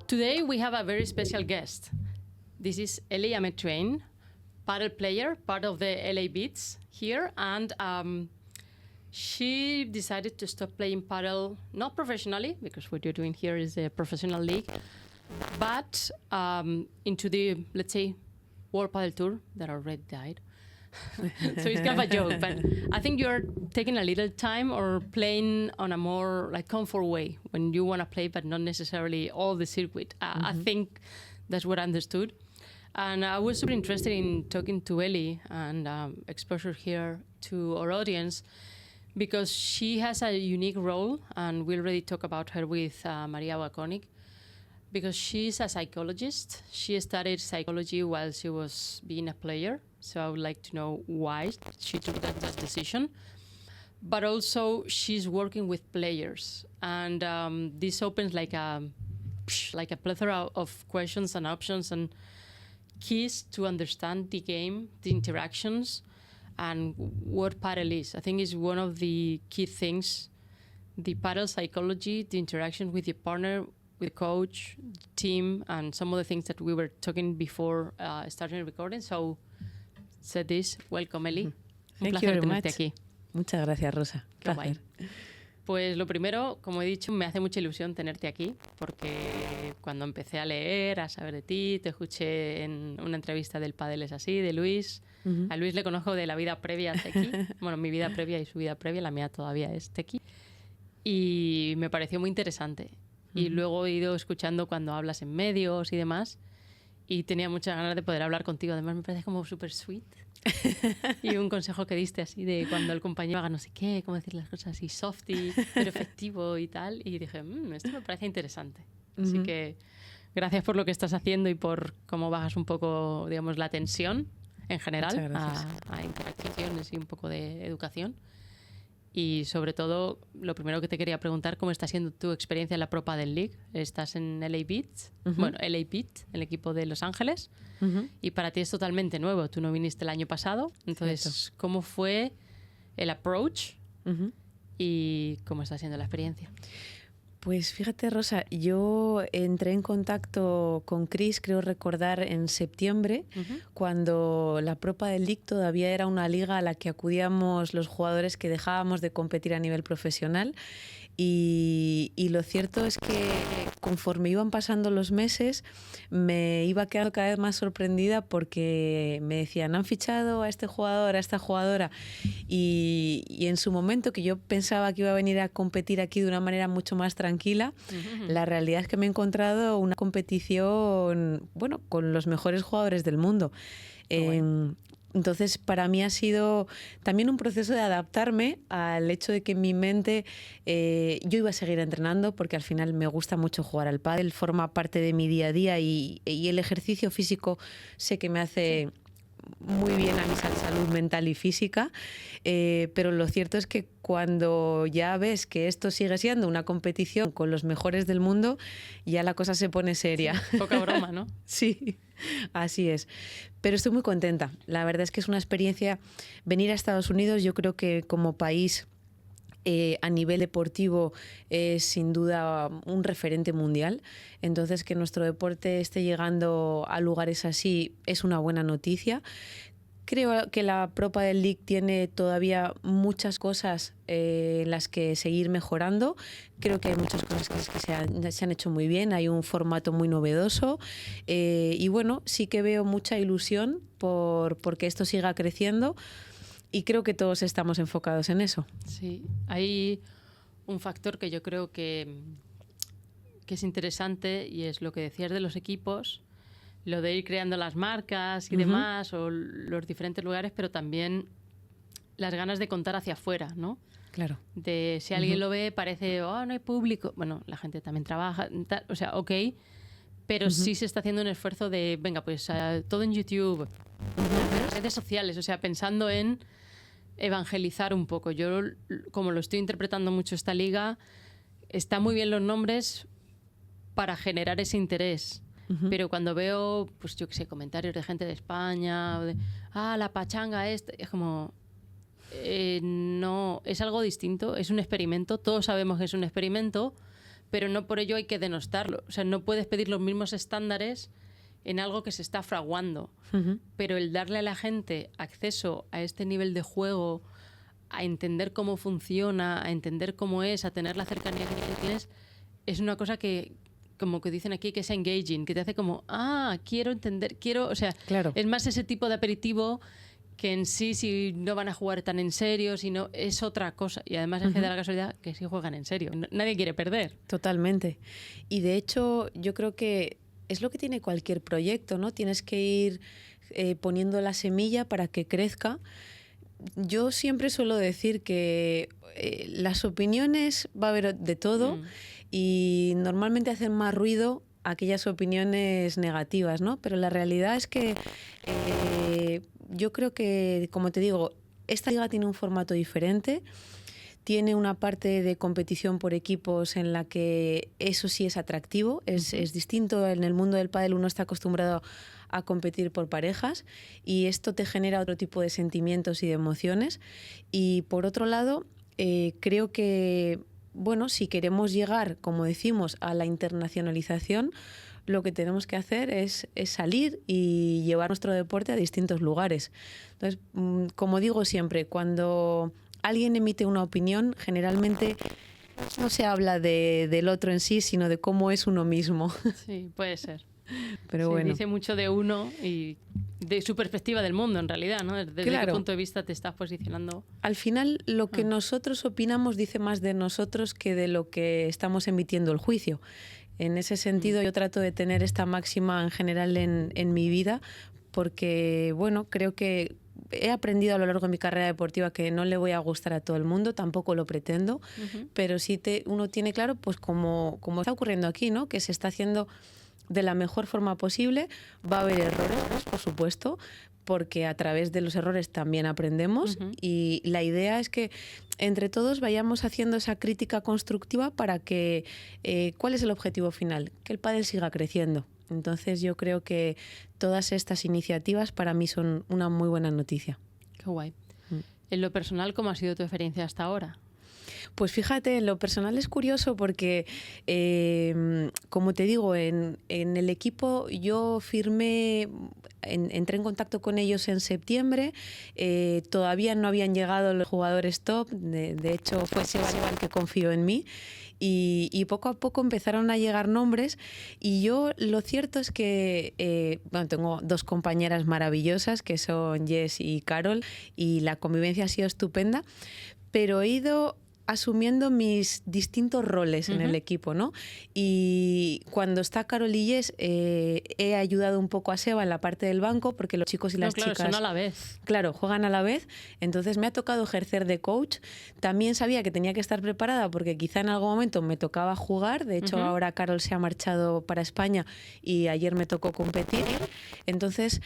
Today we have a very special guest. This is Ellie Ametrain, paddle player, part of the LA Beats here, and she decided to stop playing paddle, not professionally, because what you're doing here is a professional league, but into the, let's say, World Paddle Tour that already died. So it's kind of a joke, but I think you're taking a little time or playing on a more like comfort way when you want to play, but not necessarily all the circuit. I think that's what I understood. And I was super interested in talking to Ellie and exposure here to our audience because she has a unique role, and we already talked about her with Maria Wakonik, because she's a psychologist. She studied psychology while she was being a player. So I would like to know why she took that decision. But also she's working with players. And this opens like a plethora of questions and options and keys to understand the game, the interactions, and what paddle is. I think is one of the key things, the paddle psychology, the interaction with your partner, with the coach, the team, and some of the things that we were talking before starting recording. So, said this, welcome, Ellie. Un placer tenerte aquí. Muchas gracias, Rosa. Qué guay. Pues lo primero, como he dicho, me hace mucha ilusión tenerte aquí, porque cuando empecé a leer, a saber de ti, te escuché en una entrevista del Padel es así, de Luis. A Luis le conozco de la vida previa a Tequi. Bueno, mi vida previa y su vida previa, la mía todavía es Tequi. Y me pareció muy interesante. Y luego he ido escuchando cuando hablas en medios y demás, y tenía muchas ganas de poder hablar contigo. Además, me parece como súper sweet. Y un consejo que diste así de cuando el compañero haga no sé qué, cómo decir las cosas así softy, pero efectivo y tal. Y dije, esto me parece interesante. Así que gracias por lo que estás haciendo y por cómo bajas un poco, digamos, la tensión en general a interacciones y un poco de educación. Y sobre todo, lo primero que te quería preguntar, ¿cómo está siendo tu experiencia en la Pro Padel League? Estás en LA Beats, bueno, LA Beat, el equipo de Los Ángeles, y para ti es totalmente nuevo. Tú no viniste el año pasado, entonces, ¿cómo fue el approach y cómo está siendo la experiencia? Pues fíjate, Rosa, yo entré en contacto con Chris, creo recordar, en septiembre, cuando la Pro Padel League todavía era una liga a la que acudíamos los jugadores que dejábamos de competir a nivel profesional. Y lo cierto es que conforme iban pasando los meses me iba quedando cada vez más sorprendida porque me decían, han fichado a este jugador, a esta jugadora, y en su momento, que yo pensaba que iba a venir a competir aquí de una manera mucho más tranquila, la realidad es que me he encontrado una competición, bueno, con los mejores jugadores del mundo. Entonces, para mí ha sido también un proceso de adaptarme al hecho de que en mi mente yo iba a seguir entrenando, porque al final me gusta mucho jugar al pádel, forma parte de mi día a día, y el ejercicio físico sé que me hace muy bien a mi salud mental y física, pero lo cierto es que cuando ya ves que esto sigue siendo una competición con los mejores del mundo, ya la cosa se pone seria. Sí, poca broma, ¿no? Sí, así es. Pero estoy muy contenta. La verdad es que es una experiencia. Venir a Estados Unidos, yo creo que como país a nivel deportivo es sin duda un referente mundial. Entonces, que nuestro deporte esté llegando a lugares así es una buena noticia. Creo que la Pro Padel League tiene todavía muchas cosas en las que seguir mejorando. Creo que hay muchas cosas que se han hecho muy bien. Hay un formato muy novedoso. Y bueno, sí que veo mucha ilusión porque esto siga creciendo. Y creo que todos estamos enfocados en eso. Sí, hay un factor que yo creo que es interesante, y es lo que decías de los equipos, lo de ir creando las marcas y demás, o los diferentes lugares, pero también las ganas de contar hacia afuera, ¿no? Claro. De si alguien lo ve, parece, no hay público. Bueno, la gente también trabaja, o sea, ok, pero sí se está haciendo un esfuerzo de, venga, pues todo en YouTube, redes sociales, o sea, pensando en evangelizar un poco. Yo, como lo estoy interpretando mucho esta liga, está muy bien los nombres para generar ese interés. Pero cuando veo, pues yo qué sé, comentarios de gente de España, o de, la pachanga es como, no, es algo distinto, es un experimento, todos sabemos que es un experimento, pero no por ello hay que denostarlo. O sea, no puedes pedir los mismos estándares en algo que se está fraguando. Pero el darle a la gente acceso a este nivel de juego, a entender cómo funciona, a entender cómo es, a tener la cercanía que tienes, es una cosa que, como que dicen aquí, que es engaging, que te hace como, quiero entender, quiero... O sea, Claro. es más ese tipo de aperitivo que en sí, si no van a jugar tan en serio, si no, es otra cosa. Y además es que da la casualidad que sí juegan en serio. Nadie quiere perder. Totalmente. Y de hecho, yo creo que es lo que tiene cualquier proyecto, ¿no? Tienes que ir poniendo la semilla para que crezca. Yo siempre suelo decir que las opiniones va a haber de todo y normalmente hacen más ruido aquellas opiniones negativas, ¿no? Pero la realidad es que yo creo que, como te digo, esta liga tiene un formato diferente. Tiene una parte de competición por equipos en la que eso sí es atractivo, es distinto. En el mundo del pádel uno está acostumbrado a competir por parejas y esto te genera otro tipo de sentimientos y de emociones. Y por otro lado, creo que, bueno, si queremos llegar, como decimos, a la internacionalización, lo que tenemos que hacer es salir y llevar nuestro deporte a distintos lugares. Entonces, como digo siempre, cuando alguien emite una opinión, generalmente no se habla del otro en sí, sino de cómo es uno mismo. Sí, puede ser. Pero sí, bueno. dice mucho de uno y de su perspectiva del mundo, en realidad, ¿no? Desde qué punto de vista te estás posicionando. Al final, lo que nosotros opinamos dice más de nosotros que de lo que estamos emitiendo el juicio. En ese sentido, yo trato de tener esta máxima en general en mi vida, porque, bueno, creo que he aprendido a lo largo de mi carrera deportiva que no le voy a gustar a todo el mundo, tampoco lo pretendo, pero sí uno tiene claro, pues como está ocurriendo aquí, ¿no? Que se está haciendo de la mejor forma posible. Va a haber errores, por supuesto, porque a través de los errores también aprendemos y la idea es que entre todos vayamos haciendo esa crítica constructiva para que, ¿cuál es el objetivo final? Que el pádel siga creciendo. Entonces yo creo que todas estas iniciativas para mí son una muy buena noticia. Qué guay. En lo personal, ¿cómo ha sido tu experiencia hasta ahora? Pues fíjate, en lo personal es curioso porque, como te digo, en el equipo yo firmé, entré en contacto con ellos en septiembre, todavía no habían llegado los jugadores top, de hecho fue Seba el que confió en mí. Y poco a poco empezaron a llegar nombres y yo lo cierto es que bueno, tengo dos compañeras maravillosas que son Jess y Carol y la convivencia ha sido estupenda, pero he ido asumiendo mis distintos roles en el equipo, ¿no? Y cuando está Carol y Jess, he ayudado un poco a Seba en la parte del banco, porque los chicos y las chicas... son a la vez. Claro, juegan a la vez, entonces me ha tocado ejercer de coach. También sabía que tenía que estar preparada porque quizá en algún momento me tocaba jugar. De hecho, ahora Carol se ha marchado para España y ayer me tocó competir. Entonces,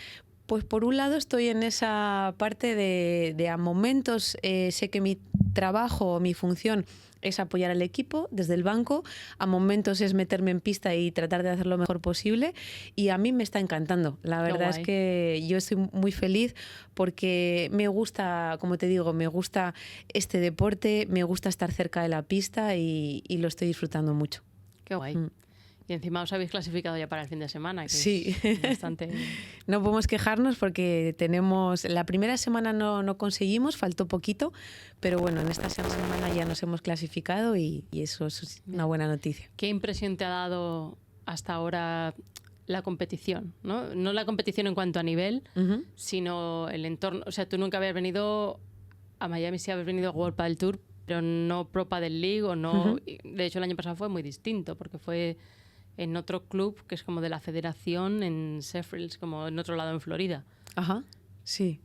pues por un lado estoy en esa parte de a momentos sé que mi trabajo, mi función es apoyar al equipo desde el banco, a momentos es meterme en pista y tratar de hacer lo mejor posible y a mí me está encantando. La verdad es que yo estoy muy feliz porque me gusta, como te digo, me gusta este deporte, me gusta estar cerca de la pista y lo estoy disfrutando mucho. Qué guay. Y encima os habéis clasificado ya para el fin de semana, que sí. Es bastante... No podemos quejarnos porque tenemos... La primera semana no conseguimos, faltó poquito, pero bueno, en esta semana ya nos hemos clasificado y eso es una buena noticia. ¿Qué impresión te ha dado hasta ahora la competición? No la competición en cuanto a nivel, sino el entorno. O sea, tú nunca habías venido a Miami, sí habías venido a World Padel Tour, pero no Pro Padel League o no... De hecho, el año pasado fue muy distinto porque fue en otro club que es como de la federación en Sheffield, como en otro lado en Florida. Ajá, sí.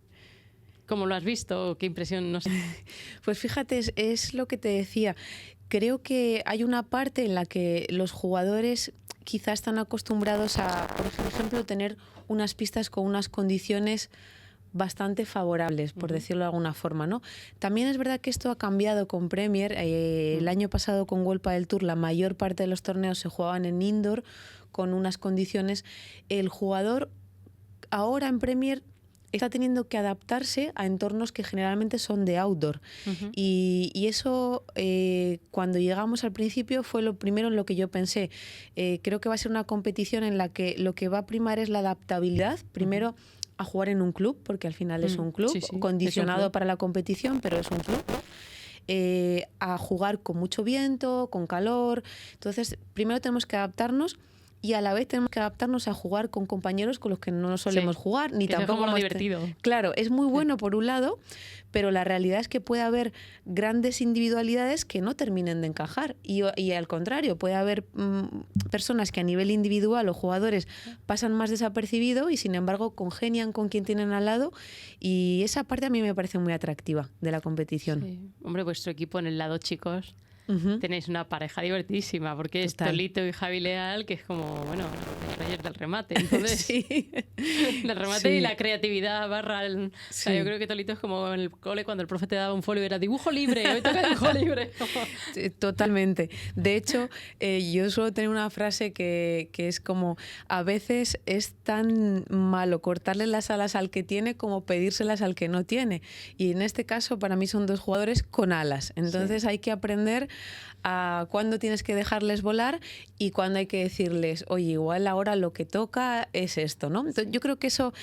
¿Cómo lo has visto? ¿Qué impresión? No sé. Pues fíjate, es lo que te decía. Creo que hay una parte en la que los jugadores quizás están acostumbrados a, por ejemplo, tener unas pistas con unas condiciones bastante favorables, por decirlo de alguna forma, ¿no? También es verdad que esto ha cambiado con Premier. El año pasado con World Padel Tour la mayor parte de los torneos se jugaban en indoor con unas condiciones. El jugador ahora en Premier está teniendo que adaptarse a entornos que generalmente son de outdoor. Y eso, cuando llegamos al principio, fue lo primero en lo que yo pensé. Creo que va a ser una competición en la que lo que va a primar es la adaptabilidad. Primero, a jugar en un club, porque al final es un club, condicionado es un club para la competición, pero es un club. A jugar con mucho viento, con calor. Entonces, primero tenemos que adaptarnos y a la vez tenemos que adaptarnos a jugar con compañeros con los que no solemos jugar, ni que tampoco es como divertido. Claro, es muy bueno por un lado, pero la realidad es que puede haber grandes individualidades que no terminen de encajar y al contrario, puede haber personas que a nivel individual o jugadores pasan más desapercibido y sin embargo congenian con quien tienen al lado, y esa parte a mí me parece muy atractiva de la competición. Sí. Hombre, vuestro equipo en el lado chicos tenéis una pareja divertidísima, porque es Total. Tolito y Javi Leal, que es como, bueno, los reyes del remate. Entonces, Sí. del remate y la creatividad barra... O sea, Sí. yo creo que Tolito es como en el cole cuando el profe te daba un folio y era dibujo libre, hoy toca dibujo libre. Totalmente. De hecho, yo suelo tener una frase que es como: a veces es tan malo cortarle las alas al que tiene como pedírselas al que no tiene. Y en este caso, para mí son dos jugadores con alas. Entonces hay que aprender a cuándo tienes que dejarles volar y cuándo hay que decirles, oye, igual ahora lo que toca es esto, ¿no? Entonces, yo creo que eso,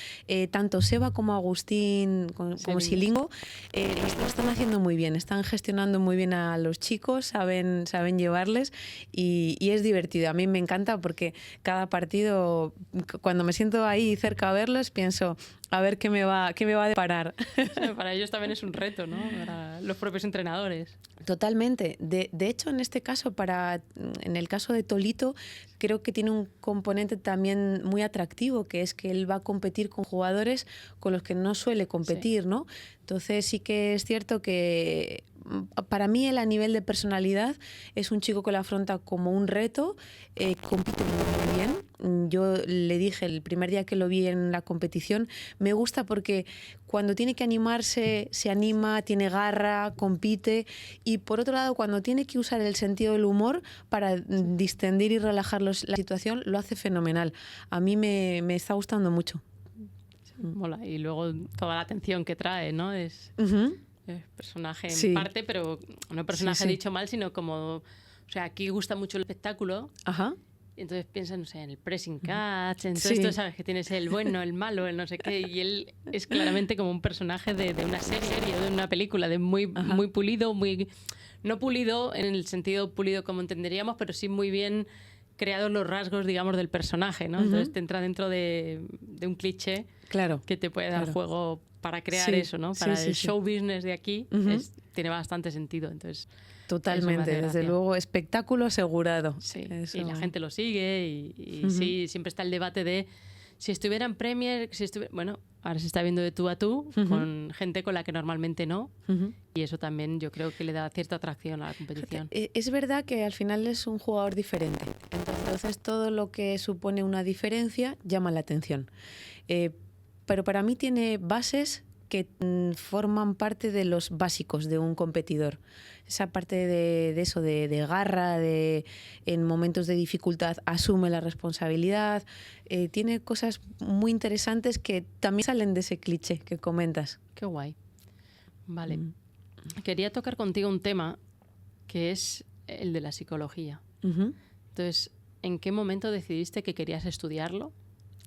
tanto Seba como Agustín, como Silingo, lo están haciendo muy bien, están gestionando muy bien a los chicos, saben llevarles y es divertido. A mí me encanta porque cada partido, cuando me siento ahí cerca a verlos, pienso, a ver qué me va a deparar. Para ellos también es un reto, ¿no? Para los propios entrenadores. Totalmente. De hecho, en este caso, en el caso de Tolito, creo que tiene un componente también muy atractivo, que es que él va a competir con jugadores con los que no suele competir, ¿no? Entonces sí que es cierto que para mí él, a nivel de personalidad, es un chico que lo afronta como un reto, compite muy bien. Yo le dije el primer día que lo vi en la competición, me gusta porque cuando tiene que animarse, se anima, tiene garra, compite, y por otro lado, cuando tiene que usar el sentido del humor para distender y relajar la situación, lo hace fenomenal. A mí me está gustando mucho. Mola. Y luego toda la atención que trae, ¿no? Es personaje en parte, pero no personaje dicho mal, sino como... O sea, aquí gusta mucho el espectáculo. Ajá. Entonces piensa, no sé, en el pressing catch, en todo esto, sabes que tienes el bueno, el malo, el no sé qué, y él es claramente como un personaje de una serie o de una película, de muy pulido, muy... No pulido en el sentido pulido como entenderíamos, pero sí muy bien creados los rasgos, digamos, del personaje, ¿no? Entonces te entra dentro de un cliché que te puede dar juego para crear eso, ¿no? Para el show business de aquí tiene bastante sentido, entonces... Totalmente, desde luego, espectáculo asegurado. Sí, eso. Y la gente lo sigue y sí, siempre está el debate de si estuviera en Premier, bueno, ahora se está viendo de tú a tú con gente con la que normalmente no, y eso también yo creo que le da cierta atracción a la competición. Es verdad que al final es un jugador diferente, entonces todo lo que supone una diferencia llama la atención. Pero para mí tiene bases que forman parte de los básicos de un competidor. Esa parte de eso, de garra, en momentos de dificultad asume la responsabilidad. Tiene cosas muy interesantes que también salen de ese cliché que comentas. Qué guay. Vale. Quería tocar contigo un tema que es el de la psicología. Entonces, ¿en qué momento decidiste que querías estudiarlo?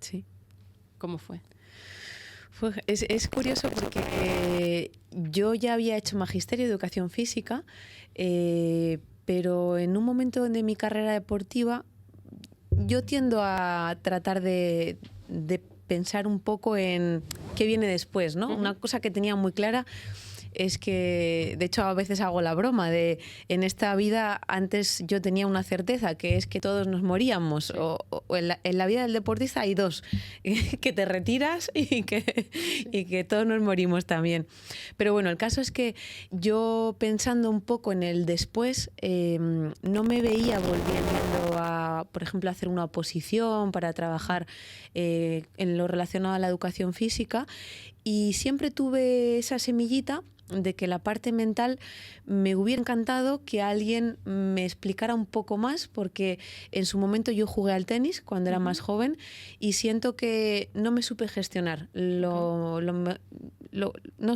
Sí. ¿Cómo fue? Es curioso porque yo ya había hecho magisterio de educación física, pero en un momento de mi carrera deportiva yo tiendo a tratar de pensar un poco en qué viene después, ¿no? Una cosa que tenía muy clara es que, de hecho, a veces hago la broma de en esta vida antes yo tenía una certeza, que es que todos nos moríamos. O en la vida del deportista hay dos, que te retiras y que todos nos morimos también. Pero bueno, el caso es que yo, pensando un poco en el después, no me veía volviendo a, por ejemplo, hacer una oposición para trabajar en lo relacionado a la educación física. Y siempre tuve esa semillita de que la parte mental me hubiera encantado que alguien me explicara un poco más, porque en su momento yo jugué al tenis cuando era más joven y siento que no me supe gestionar. No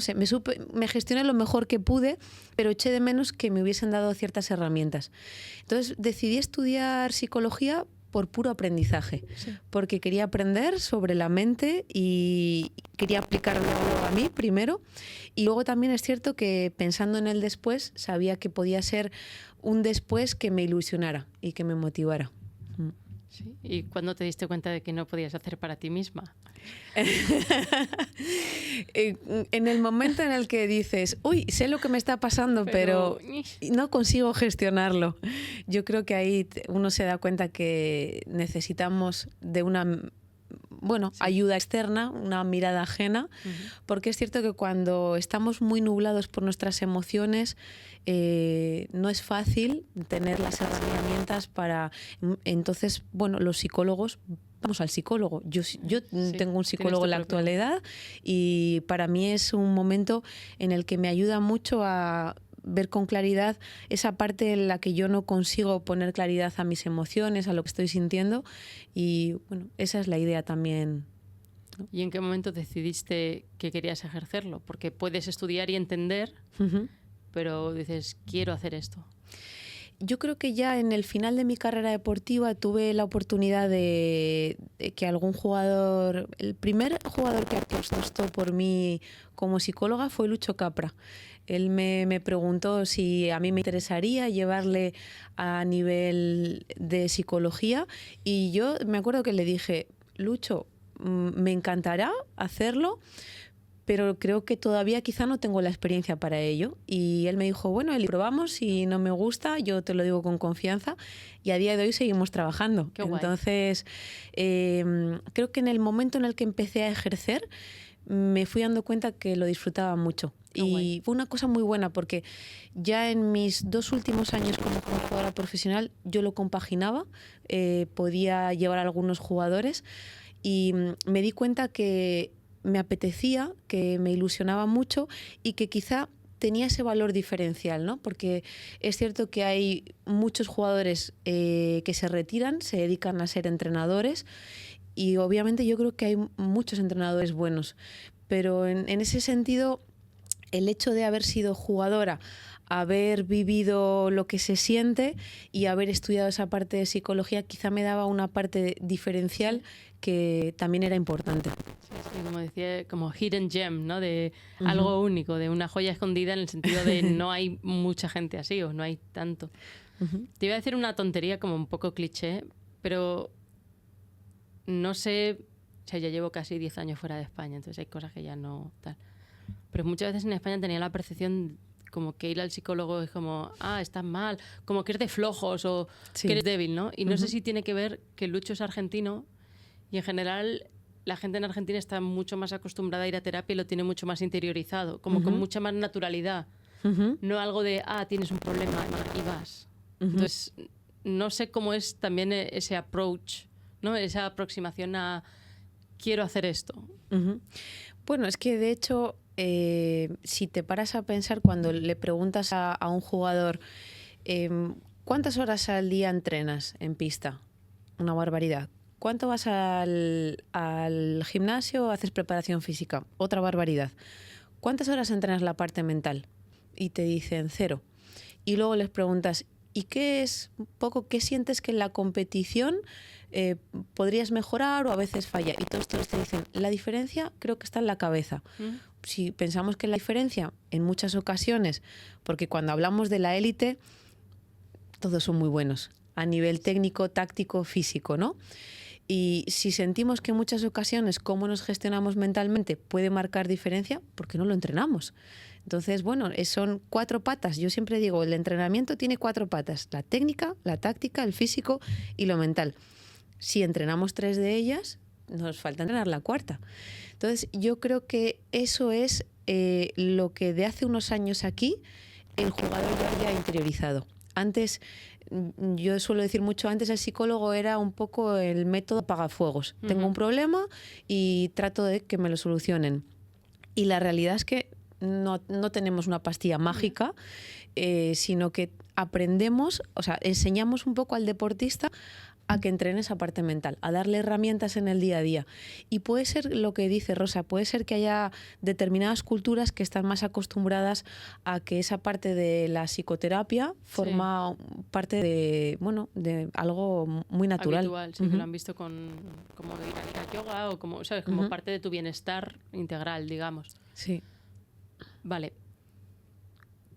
sé, me gestioné lo mejor que pude, pero eché de menos que me hubiesen dado ciertas herramientas. Entonces decidí estudiar psicología por puro aprendizaje, porque quería aprender sobre la mente y quería aplicarlo a mí primero, y luego también es cierto que pensando en el después sabía que podía ser un después que me ilusionara y que me motivara. Sí. ¿Y cuándo te diste cuenta de que no podías hacer para ti misma? En el momento en el que dices, uy, sé lo que me está pasando, pero no consigo gestionarlo. Yo creo que ahí uno se da cuenta que necesitamos de una ayuda externa, una mirada ajena, porque es cierto que cuando estamos muy nublados por nuestras emociones, no es fácil tener las herramientas para... Entonces, los psicólogos... Vamos al psicólogo. Yo tengo un psicólogo en la actualidad y para mí es un momento en el que me ayuda mucho a ver con claridad esa parte en la que yo no consigo poner claridad a mis emociones, a lo que estoy sintiendo, y esa es la idea también, ¿no? ¿Y en qué momento decidiste que querías ejercerlo? Porque puedes estudiar y entender, pero dices, quiero hacer esto. Yo creo que ya en el final de mi carrera deportiva tuve la oportunidad de que algún jugador... El primer jugador que apostó por mí como psicóloga fue Lucho Capra. Él me preguntó si a mí me interesaría llevarle a nivel de psicología y yo me acuerdo que le dije, Lucho, me encantará hacerlo, pero creo que todavía quizá no tengo la experiencia para ello. Y él me dijo, bueno, Eli, probamos, si no me gusta, yo te lo digo con confianza, y a día de hoy seguimos trabajando. Qué guay. Entonces, creo que en el momento en el que empecé a ejercer, me fui dando cuenta que lo disfrutaba mucho. Qué y guay. Fue una cosa muy buena porque ya en mis 2 últimos años como jugadora profesional yo lo compaginaba, podía llevar a algunos jugadores y me di cuenta que me apetecía, que me ilusionaba mucho y que quizá tenía ese valor diferencial, ¿no? Porque es cierto que hay muchos jugadores que se retiran, se dedican a ser entrenadores y obviamente yo creo que hay muchos entrenadores buenos, pero en ese sentido el hecho de haber sido jugadora, haber vivido lo que se siente y haber estudiado esa parte de psicología quizá me daba una parte diferencial que también era importante. Sí, como decía, como hidden gem, ¿no? De algo único, de una joya escondida en el sentido de no hay mucha gente así o no hay tanto. Te iba a decir una tontería como un poco cliché, pero no sé, o sea, ya llevo casi 10 años fuera de España, entonces hay cosas que ya no tal. Pero muchas veces en España tenía la percepción como que ir al psicólogo es como, estás mal, como que eres de flojos o que eres débil, ¿no? Y no sé si tiene que ver que Lucho es argentino y en general la gente en Argentina está mucho más acostumbrada a ir a terapia y lo tiene mucho más interiorizado, como con mucha más naturalidad. No algo de, tienes un problema y vas. Entonces, no sé cómo es también ese approach, ¿no? Esa aproximación a quiero hacer esto. Bueno, es que de hecho, si te paras a pensar cuando le preguntas a un jugador ¿cuántas horas al día entrenas en pista? Una barbaridad. ¿Cuánto vas al gimnasio o haces preparación física? Otra barbaridad. ¿Cuántas horas entrenas la parte mental? Y te dicen 0. Y luego les preguntas, ¿y qué sientes que en la competición podrías mejorar o a veces falla? Y todos te dicen, la diferencia creo que está en la cabeza. Si pensamos que la diferencia en muchas ocasiones, porque cuando hablamos de la élite, todos son muy buenos, a nivel técnico, táctico, físico, ¿no? Y si sentimos que en muchas ocasiones cómo nos gestionamos mentalmente puede marcar diferencia, ¿por qué no lo entrenamos? Entonces, son 4 patas. Yo siempre digo, el entrenamiento tiene 4 patas. La técnica, la táctica, el físico y lo mental. Si entrenamos 3 de ellas, nos falta entrenar la 4ª. Entonces, yo creo que eso es lo que de hace unos años aquí el jugador ya había interiorizado. Antes, yo suelo decir mucho, antes el psicólogo era un poco el método apagafuegos. Tengo un problema y trato de que me lo solucionen. Y la realidad es que no tenemos una pastilla mágica, sino que aprendemos, o sea, enseñamos un poco al deportista a que entrene esa parte mental, a darle herramientas en el día a día. Y puede ser lo que dice Rosa, puede ser que haya determinadas culturas que están más acostumbradas a que esa parte de la psicoterapia forma parte de, bueno, de algo muy natural. Habitual, sí, que lo han visto como ir a yoga o como, ¿sabes? Como parte de tu bienestar integral, digamos. Sí. Vale.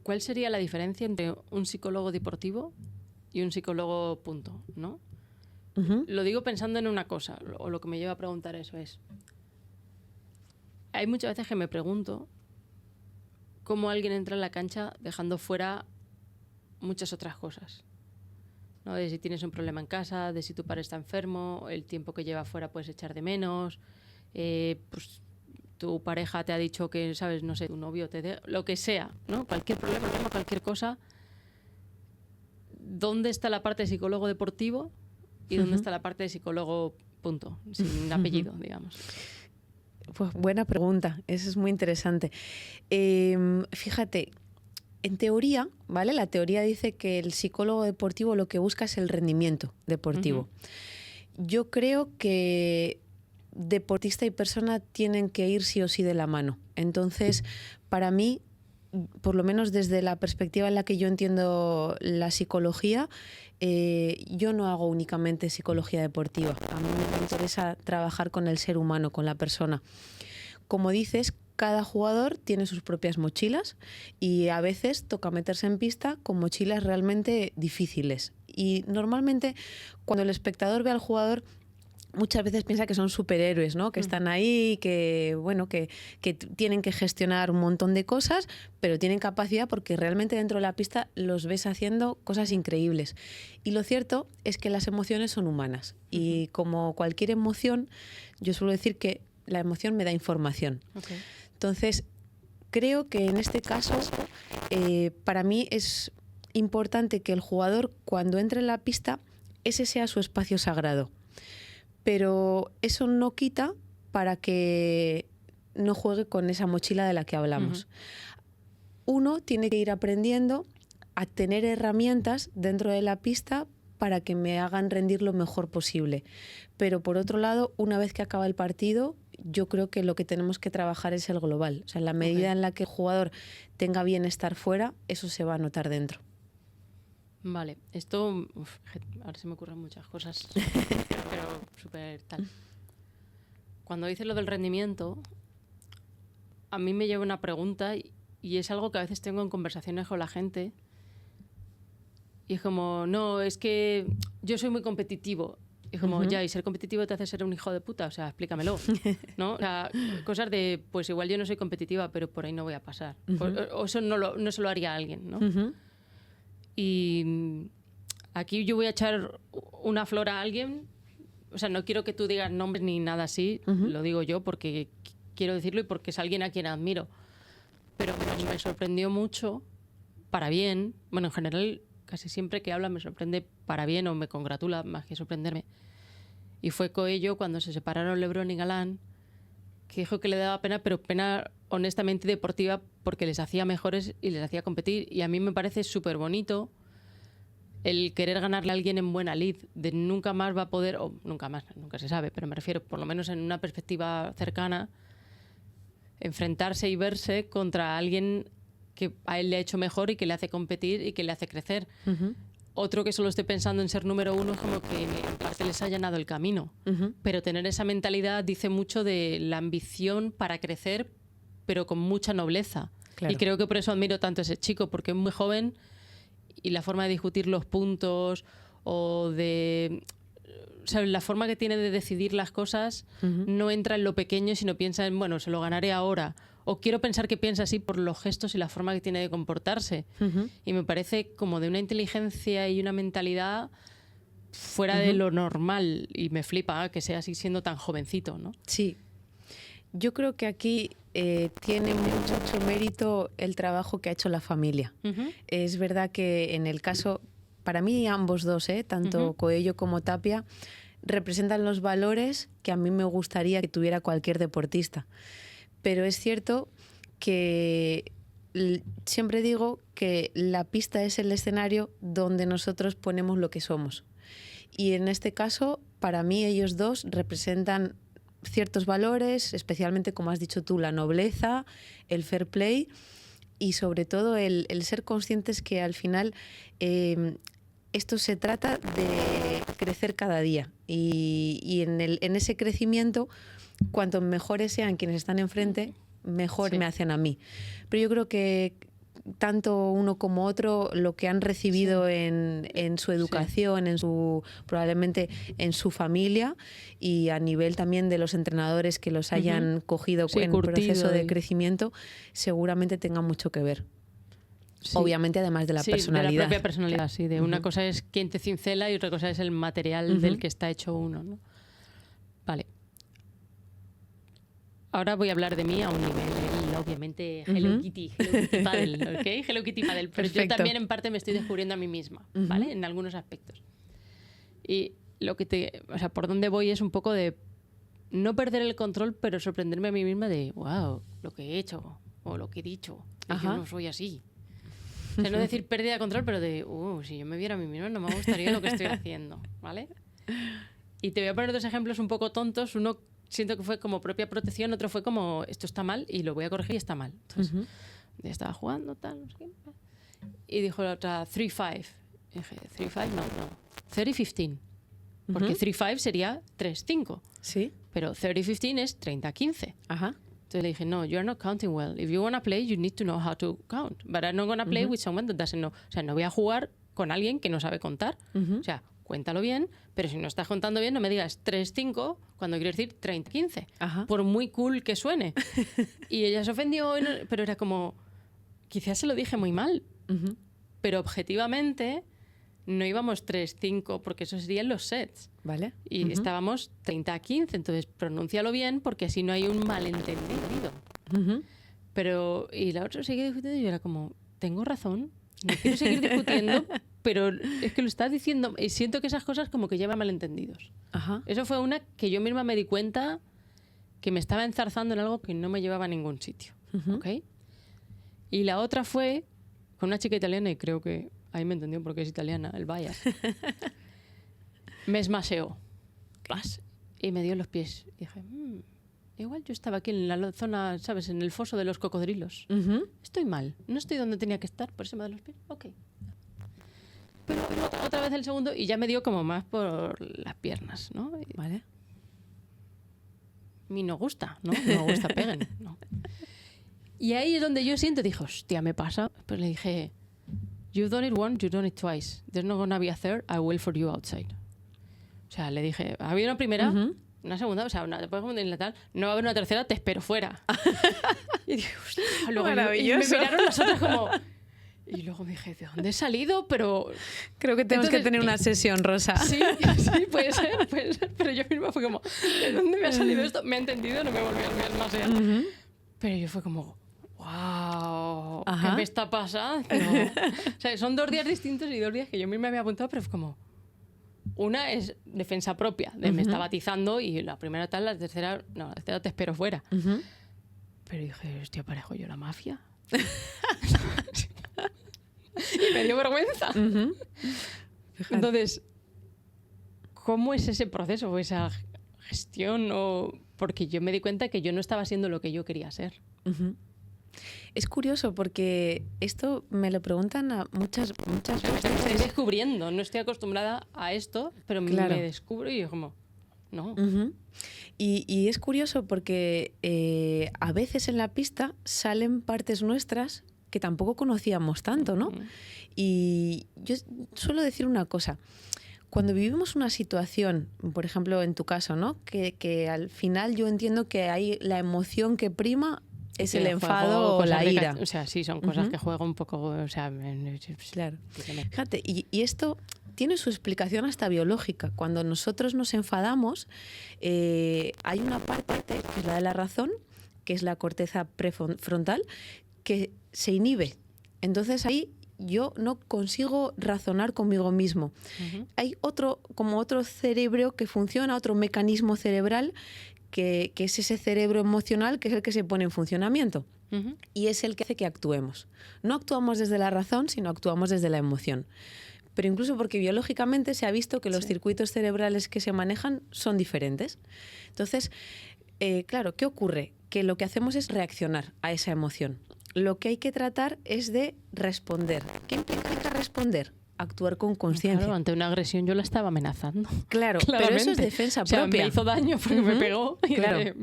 ¿Cuál sería la diferencia entre un psicólogo deportivo y un psicólogo punto, ¿no? Lo digo pensando en una cosa, o lo que me lleva a preguntar eso es... Hay muchas veces que me pregunto cómo alguien entra en la cancha dejando fuera muchas otras cosas, ¿no? De si tienes un problema en casa, de si tu padre está enfermo, el tiempo que lleva fuera puedes echar de menos, pues tu pareja te ha dicho que, ¿sabes? No sé, tu novio lo que sea, ¿no? Cualquier problema, cualquier cosa. ¿Dónde está la parte de psicólogo deportivo y dónde está la parte de psicólogo punto, sin apellido, digamos? Pues buena pregunta, eso es muy interesante. Fíjate, en teoría, ¿vale? La teoría dice que el psicólogo deportivo lo que busca es el rendimiento deportivo. Yo creo que deportista y persona tienen que ir sí o sí de la mano. Entonces, para mí, por lo menos desde la perspectiva en la que yo entiendo la psicología, yo no hago únicamente psicología deportiva. A mí me interesa trabajar con el ser humano, con la persona. Como dices, cada jugador tiene sus propias mochilas y a veces toca meterse en pista con mochilas realmente difíciles. Y normalmente cuando el espectador ve al jugador, muchas veces piensa que son superhéroes, ¿no? Que están ahí, que bueno, que tienen que gestionar un montón de cosas, pero tienen capacidad porque realmente dentro de la pista los ves haciendo cosas increíbles. Y lo cierto es que las emociones son humanas. Y como cualquier emoción, yo suelo decir que la emoción me da información. Entonces, creo que en este caso, para mí es importante que el jugador, cuando entre en la pista, ese sea su espacio sagrado. Pero eso no quita para que no juegue con esa mochila de la que hablamos. Uno tiene que ir aprendiendo a tener herramientas dentro de la pista para que me hagan rendir lo mejor posible. Pero por otro lado, una vez que acaba el partido, yo creo que lo que tenemos que trabajar es el global. O sea, en la medida en la que el jugador tenga bienestar fuera, eso se va a notar dentro. Vale, esto... ahora se me ocurren muchas cosas, pero súper tal. Cuando dices lo del rendimiento, a mí me lleva una pregunta y es algo que a veces tengo en conversaciones con la gente. Y es como, no, es que yo soy muy competitivo. Y es como, ya, ¿y ser competitivo te hace ser un hijo de puta? O sea, explícamelo, ¿no? O sea, cosas de, pues igual yo no soy competitiva, pero por ahí no voy a pasar. O eso no se lo haría a alguien, ¿no? Y aquí yo voy a echar una flor a alguien. O sea, no quiero que tú digas nombres ni nada así. Lo digo yo porque quiero decirlo y porque es alguien a quien admiro. Pero me sorprendió mucho, para bien. Bueno, en general, casi siempre que habla me sorprende para bien o me congratula más que sorprenderme. Y fue Coello cuando se separaron LeBron y Galán, que dijo que le daba pena, pero pena honestamente deportiva porque les hacía mejores y les hacía competir. Y a mí me parece súper bonito el querer ganarle a alguien en buena lid, de nunca más va a poder, o nunca más, nunca se sabe, pero me refiero, por lo menos en una perspectiva cercana, enfrentarse y verse contra alguien que a él le ha hecho mejor y que le hace competir y que le hace crecer. Otro que solo esté pensando en ser número uno es como que en parte les ha llenado el camino. Pero tener esa mentalidad dice mucho de la ambición para crecer, pero con mucha nobleza. Claro. Y creo que por eso admiro tanto a ese chico, porque es muy joven y la forma de discutir los puntos o de... O sea, la forma que tiene de decidir las cosas no entra en lo pequeño, sino piensa en, bueno, se lo ganaré ahora. O quiero pensar que piensa así por los gestos y la forma que tiene de comportarse. Y me parece como de una inteligencia y una mentalidad fuera de lo normal. Y me flipa que sea así siendo tan jovencito, ¿no? Sí. Yo creo que aquí tiene mucho mérito el trabajo que ha hecho la familia. Es verdad que en el caso... Para mí ambos dos, tanto Coello como Tapia, representan los valores que a mí me gustaría que tuviera cualquier deportista. pero es cierto que siempre digo que la pista es el escenario donde nosotros ponemos lo que somos. Y en este caso, para mí, ellos dos representan ciertos valores, especialmente, como has dicho tú, la nobleza, el fair play y sobre todo el ser conscientes que al final esto se trata de crecer cada día. Y en ese crecimiento, cuanto mejores sean quienes están enfrente, mejor me hacen a mí. Pero yo creo que tanto uno como otro, lo que han recibido en su educación, probablemente en su familia y a nivel también de los entrenadores que los hayan cogido en el proceso de crecimiento, seguramente tenga mucho que ver. Sí. Obviamente, además de la personalidad. De la propia personalidad, sí. De una cosa es quién te cincela y otra cosa es el material del que está hecho uno, ¿no? Vale. Ahora voy a hablar de mí a un nivel, obviamente, Hello Kitty Paddle, ¿ok? Hello Kitty Paddle. Pero yo también en parte me estoy descubriendo a mí misma, ¿vale? En algunos aspectos. Y por dónde voy es un poco de no perder el control, pero sorprenderme a mí misma de, wow, lo que he hecho o lo que he dicho. Yo no soy así. O sea, no decir pérdida de control, pero de, si yo me viera a mí misma no me gustaría lo que estoy haciendo, ¿vale? Y te voy a poner dos ejemplos un poco tontos. Uno siento que fue como propia protección, otro fue como, esto está mal y lo voy a corregir y está mal. Entonces, ya estaba jugando, tal, no sé qué. Y dijo la otra, 3-5. Y dije, 3-5, no. 30-15. Porque 3-5 sería 3-5. Sí. Pero 30-15 es 30-15. Ajá. Entonces le dije, no, you're not counting well. If you want to play, you need to know how to count. But I'm not going to play with someone that doesn't know. O sea, no voy a jugar con alguien que no sabe contar. O sea, cuéntalo bien, pero si no estás contando bien, no me digas 3-5 cuando quiero decir 30-15. Por muy cool que suene. Y ella se ofendió, pero era como, quizás se lo dije muy mal. Pero objetivamente no íbamos 3-5 porque eso serían los sets. Vale. Y estábamos 30-15, entonces pronúncialo bien porque así no hay un malentendido. Pero, y la otra sigue discutiendo y yo era como, tengo razón, no quiero seguir discutiendo, pero es que lo estás diciendo y siento que esas cosas como que llevan malentendidos. Eso fue una que yo misma me di cuenta que me estaba enzarzando en algo que no me llevaba a ningún sitio. ¿Okay? Y la otra fue con una chica italiana, y creo que ahí me entendió porque es italiana, el bias. Me esmaseó. Y me dio en los pies. Y dije, igual yo estaba aquí en la zona, ¿sabes? En el foso de los cocodrilos. Estoy mal. No estoy donde tenía que estar, por eso me da los pies. Ok. Pero otra vez el segundo y ya me dio como más por las piernas, ¿no? Vale. A mí no gusta, ¿no? No me gusta peguen, ¿no? Y ahí es donde yo siento, dije, hostia, me pasa. Pues le dije, you've done it once, you've done it twice. There's not gonna be a third, I will for you outside. O sea, le dije, había una primera, una segunda, o sea, después de la tal, no va a haber una tercera, te espero fuera. Y dije, hostia, luego y me miraron las otras como... Y luego me dije, ¿de dónde he salido? Pero... Creo que tenemos que tener una sesión, Rosa. Sí, puede ser. Pero yo misma fue como, ¿de dónde me ha salido esto? Me ha entendido, no me volví a olvidar más. Pero yo fue como, wow, ¿qué me está pasando? O sea, son 2 días distintos y 2 días que yo misma me había apuntado, pero fue como... Una es defensa propia, de me está batizando y la primera tal, la tercera te espero fuera. Pero dije, hostia, parejo yo la mafia. Y me dio vergüenza. Entonces, ¿cómo es ese proceso o esa gestión? Porque yo me di cuenta que yo no estaba siendo lo que yo quería ser. Es curioso porque esto me lo preguntan a muchas veces. Me estoy descubriendo, no estoy acostumbrada a esto, pero me descubro y yo como, no. Y es curioso porque a veces en la pista salen partes nuestras que tampoco conocíamos tanto, ¿no? Y yo suelo decir una cosa. Cuando vivimos una situación, por ejemplo, en tu caso, ¿no? Que al final yo entiendo que hay la emoción que prima es el enfado o la ira. O sea, sí, son cosas que juego un poco... O sea, claro. Fíjate, y esto tiene su explicación hasta biológica. Cuando nosotros nos enfadamos, hay una parte, que es la de la razón, que es la corteza prefrontal, que se inhibe. Entonces ahí yo no consigo razonar conmigo mismo. Hay otro cerebro que funciona, otro mecanismo cerebral que es ese cerebro emocional que es el que se pone en funcionamiento. Ujú. Y es el que hace que actuemos. No actuamos desde la razón, sino actuamos desde la emoción. Pero incluso porque biológicamente se ha visto que los Sí. circuitos cerebrales que se manejan son diferentes. Entonces, claro, ¿qué ocurre? Que lo que hacemos es reaccionar a esa emoción. Lo que hay que tratar es de responder. ¿Qué implica responder? Actuar con conciencia. Claro, ante una agresión yo la estaba amenazando. Claro, pero eso es Claramente. defensa O sea, propia. me hizo daño porque me Ujú. pegó. Y Claro. de-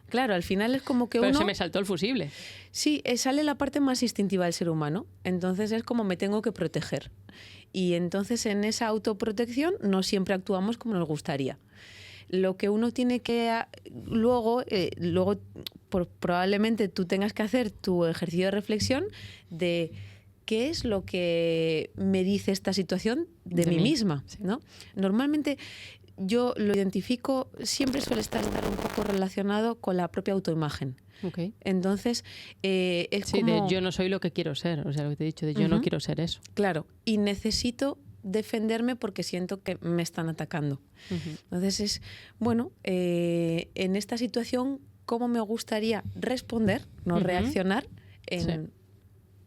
Claro, al final es como que Pero uno... se me saltó el fusible. Sí, sale la parte más instintiva del ser humano. Entonces es como me tengo que proteger. Y entonces en esa autoprotección no siempre actuamos como nos gustaría. Lo que uno tiene que luego probablemente tú tengas que hacer tu ejercicio de reflexión de qué es lo que me dice esta situación de mí misma, sí. ¿no? Normalmente yo lo identifico, siempre suele estar un poco relacionado con la propia autoimagen. Ok. Entonces, es Sí, como... de yo no soy lo que quiero ser. O sea, lo que te he dicho, de yo no Ujú. quiero ser eso. Claro, y necesito defenderme porque siento que me están atacando. Ujú. Entonces es, bueno, en esta situación, ¿cómo me gustaría responder, no Ujú. reaccionar en Sí.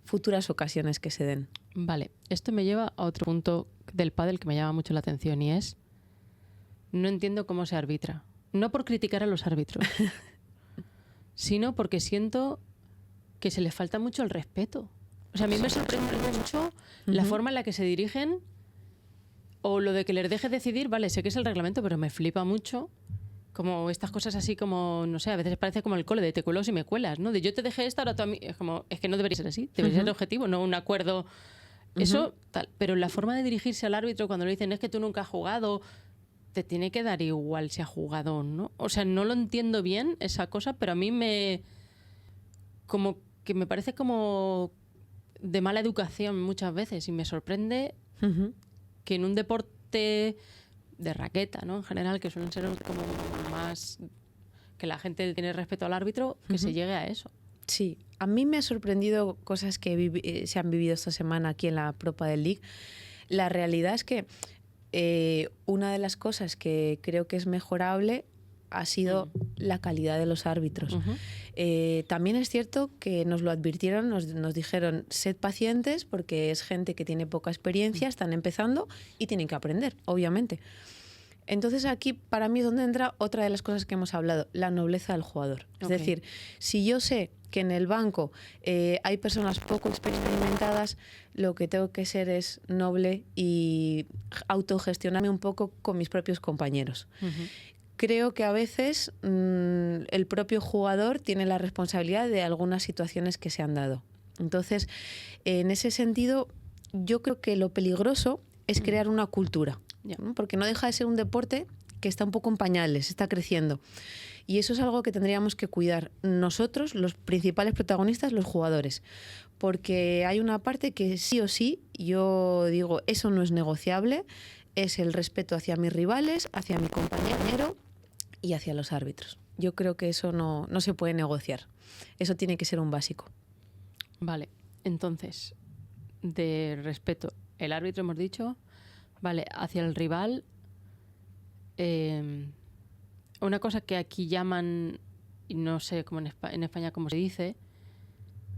futuras ocasiones que se den? Vale, esto me lleva a otro punto del pádel que me llama mucho la atención y es, no entiendo cómo se arbitra. No por criticar a los árbitros, sino porque siento que se les falta mucho el respeto. O sea, a mí me sorprende mucho la Ujú. forma en la que se dirigen o lo de que les deje decidir, vale, sé que es el reglamento, pero me flipa mucho como estas cosas así como, no sé, a veces parece como el cole de te cuelo si me cuelas, ¿no? De yo te dejé esta, ahora tú a mí. Es como, es que no debería ser así, debería ser objetivo, no un acuerdo. Eso, tal. Pero la forma de dirigirse al árbitro cuando le dicen es que tú nunca has jugado, te tiene que dar igual si ha jugado o no. O sea, no lo entiendo bien esa cosa, pero a mí me... como que me parece como de mala educación muchas veces y me sorprende Ujú. que en un deporte de raqueta, ¿no? En general, que suelen ser como más... que la gente tiene respeto al árbitro, que se llegue a eso. Sí, a mí me ha sorprendido cosas que se han vivido esta semana aquí en la Pro Padel League. La realidad es que una de las cosas que creo que es mejorable ha sido la calidad de los árbitros. Ujú. También es cierto que nos lo advirtieron, nos dijeron, sed pacientes porque es gente que tiene poca experiencia, están empezando y tienen que aprender, obviamente. Entonces aquí para mí es donde entra otra de las cosas que hemos hablado, la nobleza del jugador. Es Ok. decir, si yo sé que en el banco hay personas poco experimentadas, lo que tengo que ser es noble y autogestionarme un poco con mis propios compañeros. Ujú. Creo que a veces el propio jugador tiene la responsabilidad de algunas situaciones que se han dado. Entonces, en ese sentido, yo creo que lo peligroso es crear una cultura, Ya. ¿no? Porque no deja de ser un deporte que está un poco en pañales, está creciendo. Y eso es algo que tendríamos que cuidar nosotros, los principales protagonistas, los jugadores. Porque hay una parte que sí o sí, yo digo, eso no es negociable, es el respeto hacia mis rivales, hacia mi compañero y hacia los árbitros. Yo creo que eso no se puede negociar. Eso tiene que ser un básico. Vale, entonces, de respeto, el árbitro hemos dicho, vale, hacia el rival, una cosa que aquí llaman, y no sé cómo en España cómo se dice,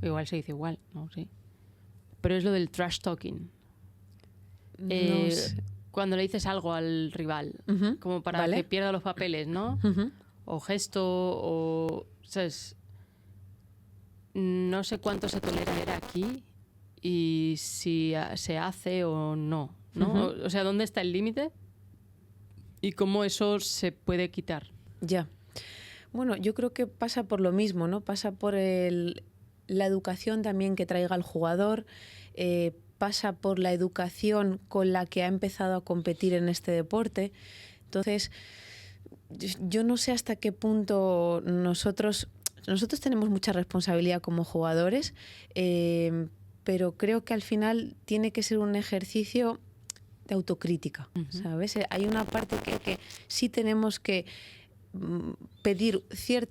igual se dice igual, no sí, pero es lo del trash talking. No sé. Cuando le dices algo al rival, Ujú, como para vale. que pierda los papeles, ¿no? Ujú. O gesto, o... ¿sabes? No sé cuánto se tolera aquí y si se hace o no, ¿no? Ujú. O sea, ¿dónde está el límite? ¿Y cómo eso se puede quitar? Ya. Bueno, yo creo que pasa por lo mismo, ¿no? Pasa por la educación también que traiga el jugador, pasa por la educación con la que ha empezado a competir en este deporte. Entonces, yo no sé hasta qué punto nosotros tenemos mucha responsabilidad como jugadores, pero creo que al final tiene que ser un ejercicio de autocrítica, ¿sabes? Hay una parte que sí tenemos que pedir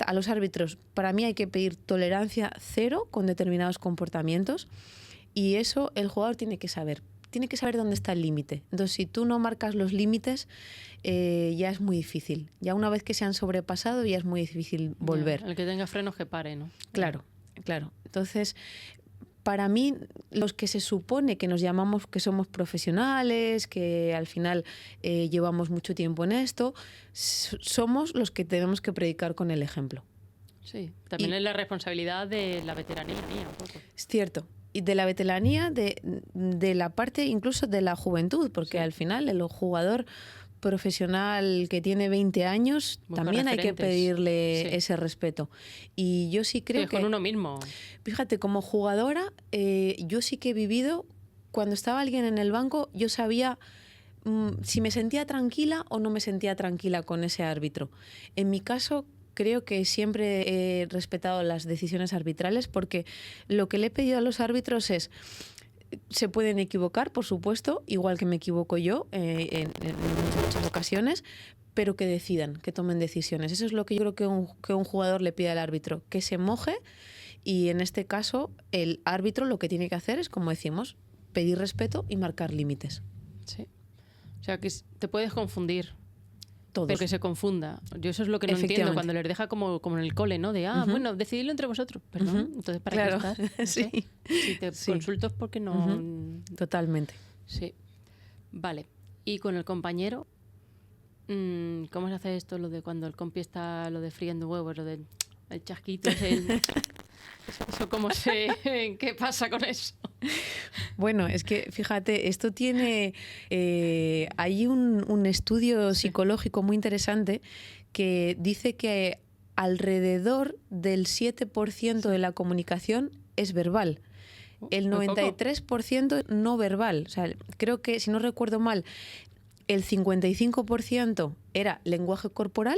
a los árbitros, para mí hay que pedir tolerancia cero con determinados comportamientos y eso el jugador tiene que saber. tiene que saber dónde está el límite. Entonces, si tú no marcas los límites, ya es muy difícil. Ya una vez que se han sobrepasado, ya es muy difícil volver. El que tenga frenos que pare, ¿no? Claro, claro. Entonces, para mí, los que se supone que nos llamamos que somos profesionales, que al final llevamos mucho tiempo en esto, somos los que tenemos que predicar con el ejemplo. Sí, también es la responsabilidad de la veteranía, un poco. Es cierto. Y de la veteranía, de la parte incluso de la juventud, porque al final el jugador profesional que tiene 20 años, busca también hay que referentes. pedirle ese respeto. Y yo sí creo Sí, que... con uno mismo. Fíjate, como jugadora, yo sí que he vivido, cuando estaba alguien en el banco, yo sabía si me sentía tranquila o no me sentía tranquila con ese árbitro. En mi caso, creo que siempre he respetado las decisiones arbitrales, porque lo que le he pedido a los árbitros es: se pueden equivocar, por supuesto, igual que me equivoco yo en muchas ocasiones, pero que decidan, que tomen decisiones. Eso es lo que yo creo que un jugador le pide al árbitro, que se moje, y en este caso el árbitro lo que tiene que hacer es, como decimos, pedir respeto y marcar límites. Sí. O sea, que te puedes confundir. Todos. Pero que se confunda. Yo eso es lo que no entiendo cuando les deja como en el cole, ¿no? De, bueno, decididlo entre vosotros. Perdón, entonces ¿para qué estás? No sé. Sí. Si te consulto es porque no... Totalmente. Sí. Vale. Y con el compañero, ¿cómo se hace esto? Lo de cuando el compi está, lo de friendo huevos, lo del el chasquito, ¿eso cómo se... ¿Qué pasa con eso? Bueno, es que fíjate, esto tiene... hay un estudio psicológico muy interesante que dice que alrededor del 7% de la comunicación es verbal. El 93% no verbal. O sea, creo que, si no recuerdo mal, el 55% era lenguaje corporal,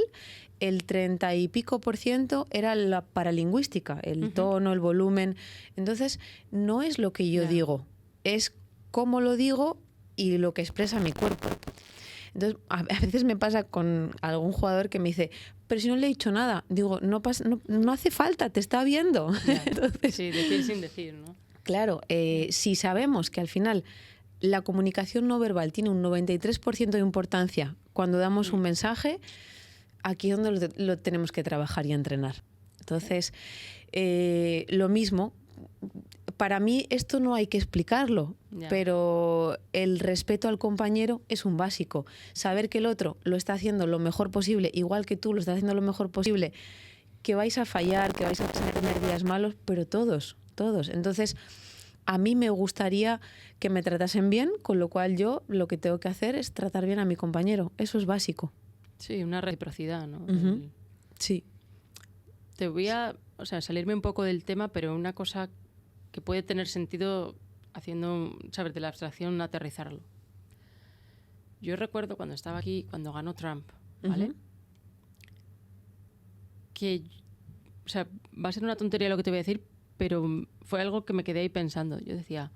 el 30 y pico % era la paralingüística, el tono, el volumen. Entonces, no es lo que yo digo, es cómo lo digo y lo que expresa mi cuerpo. Entonces, a veces me pasa con algún jugador que me dice: pero si no le he dicho nada. Digo, no hace falta, te está viendo. Entonces, sí, decir sin decir, ¿no? Claro, si sabemos que al final la comunicación no verbal tiene un 93% de importancia cuando damos un mensaje, aquí es donde lo tenemos que trabajar y entrenar. Entonces, lo mismo, para mí esto no hay que explicarlo, pero el respeto al compañero es un básico. Saber que el otro lo está haciendo lo mejor posible, igual que tú lo estás haciendo lo mejor posible, que vais a fallar, que vais a tener días malos, pero todos. Entonces, a mí me gustaría que me tratasen bien, con lo cual yo lo que tengo que hacer es tratar bien a mi compañero. Eso es básico. Sí, una reciprocidad, ¿no? Sí. Te voy a salirme un poco del tema, pero una cosa que puede tener sentido haciendo, ¿sabes?, de la abstracción, aterrizarlo. Yo recuerdo cuando estaba aquí, cuando ganó Trump, ¿vale? Que, o sea, va a ser una tontería lo que te voy a decir, pero fue algo que me quedé ahí pensando. Yo decía,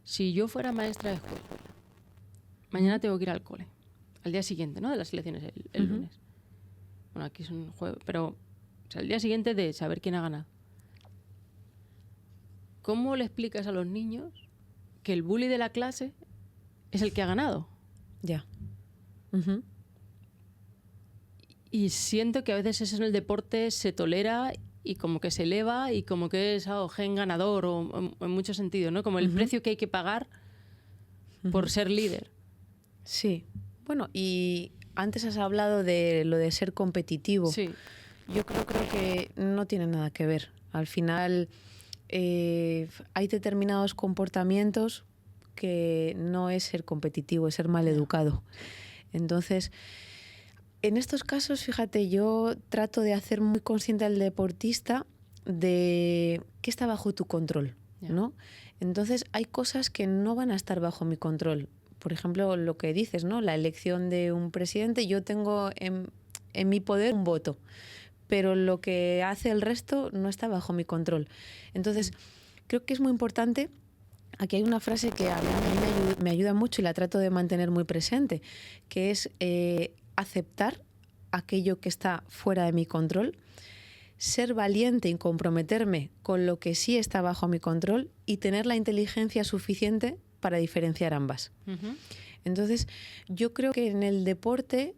si yo fuera maestra de escuela, mañana tengo que ir al cole, al día siguiente, ¿no?, de las elecciones, el lunes. Bueno, aquí es un jueves, pero o sea, el día siguiente de saber quién ha ganado. ¿Cómo le explicas a los niños que el bully de la clase es el que ha ganado? Ya. Y siento que a veces eso en el deporte se tolera y como que se eleva y como que es gen ganador o en muchos sentidos, ¿no? Como el precio que hay que pagar por ser líder. Sí. Bueno, y antes has hablado de lo de ser competitivo. Sí. Yo creo que no tiene nada que ver. Al final hay determinados comportamientos que no es ser competitivo, es ser mal educado. Entonces, en estos casos, fíjate, yo trato de hacer muy consciente al deportista de qué está bajo tu control, ¿no? Entonces, hay cosas que no van a estar bajo mi control. Por ejemplo, lo que dices, ¿no? La elección de un presidente, yo tengo en mi poder un voto, pero lo que hace el resto no está bajo mi control. Entonces, creo que es muy importante. Aquí hay una frase que a mí me ayuda mucho y la trato de mantener muy presente, que es aceptar aquello que está fuera de mi control, ser valiente y comprometerme con lo que sí está bajo mi control y tener la inteligencia suficiente para diferenciar ambas. Ujú. Entonces, yo creo que en el deporte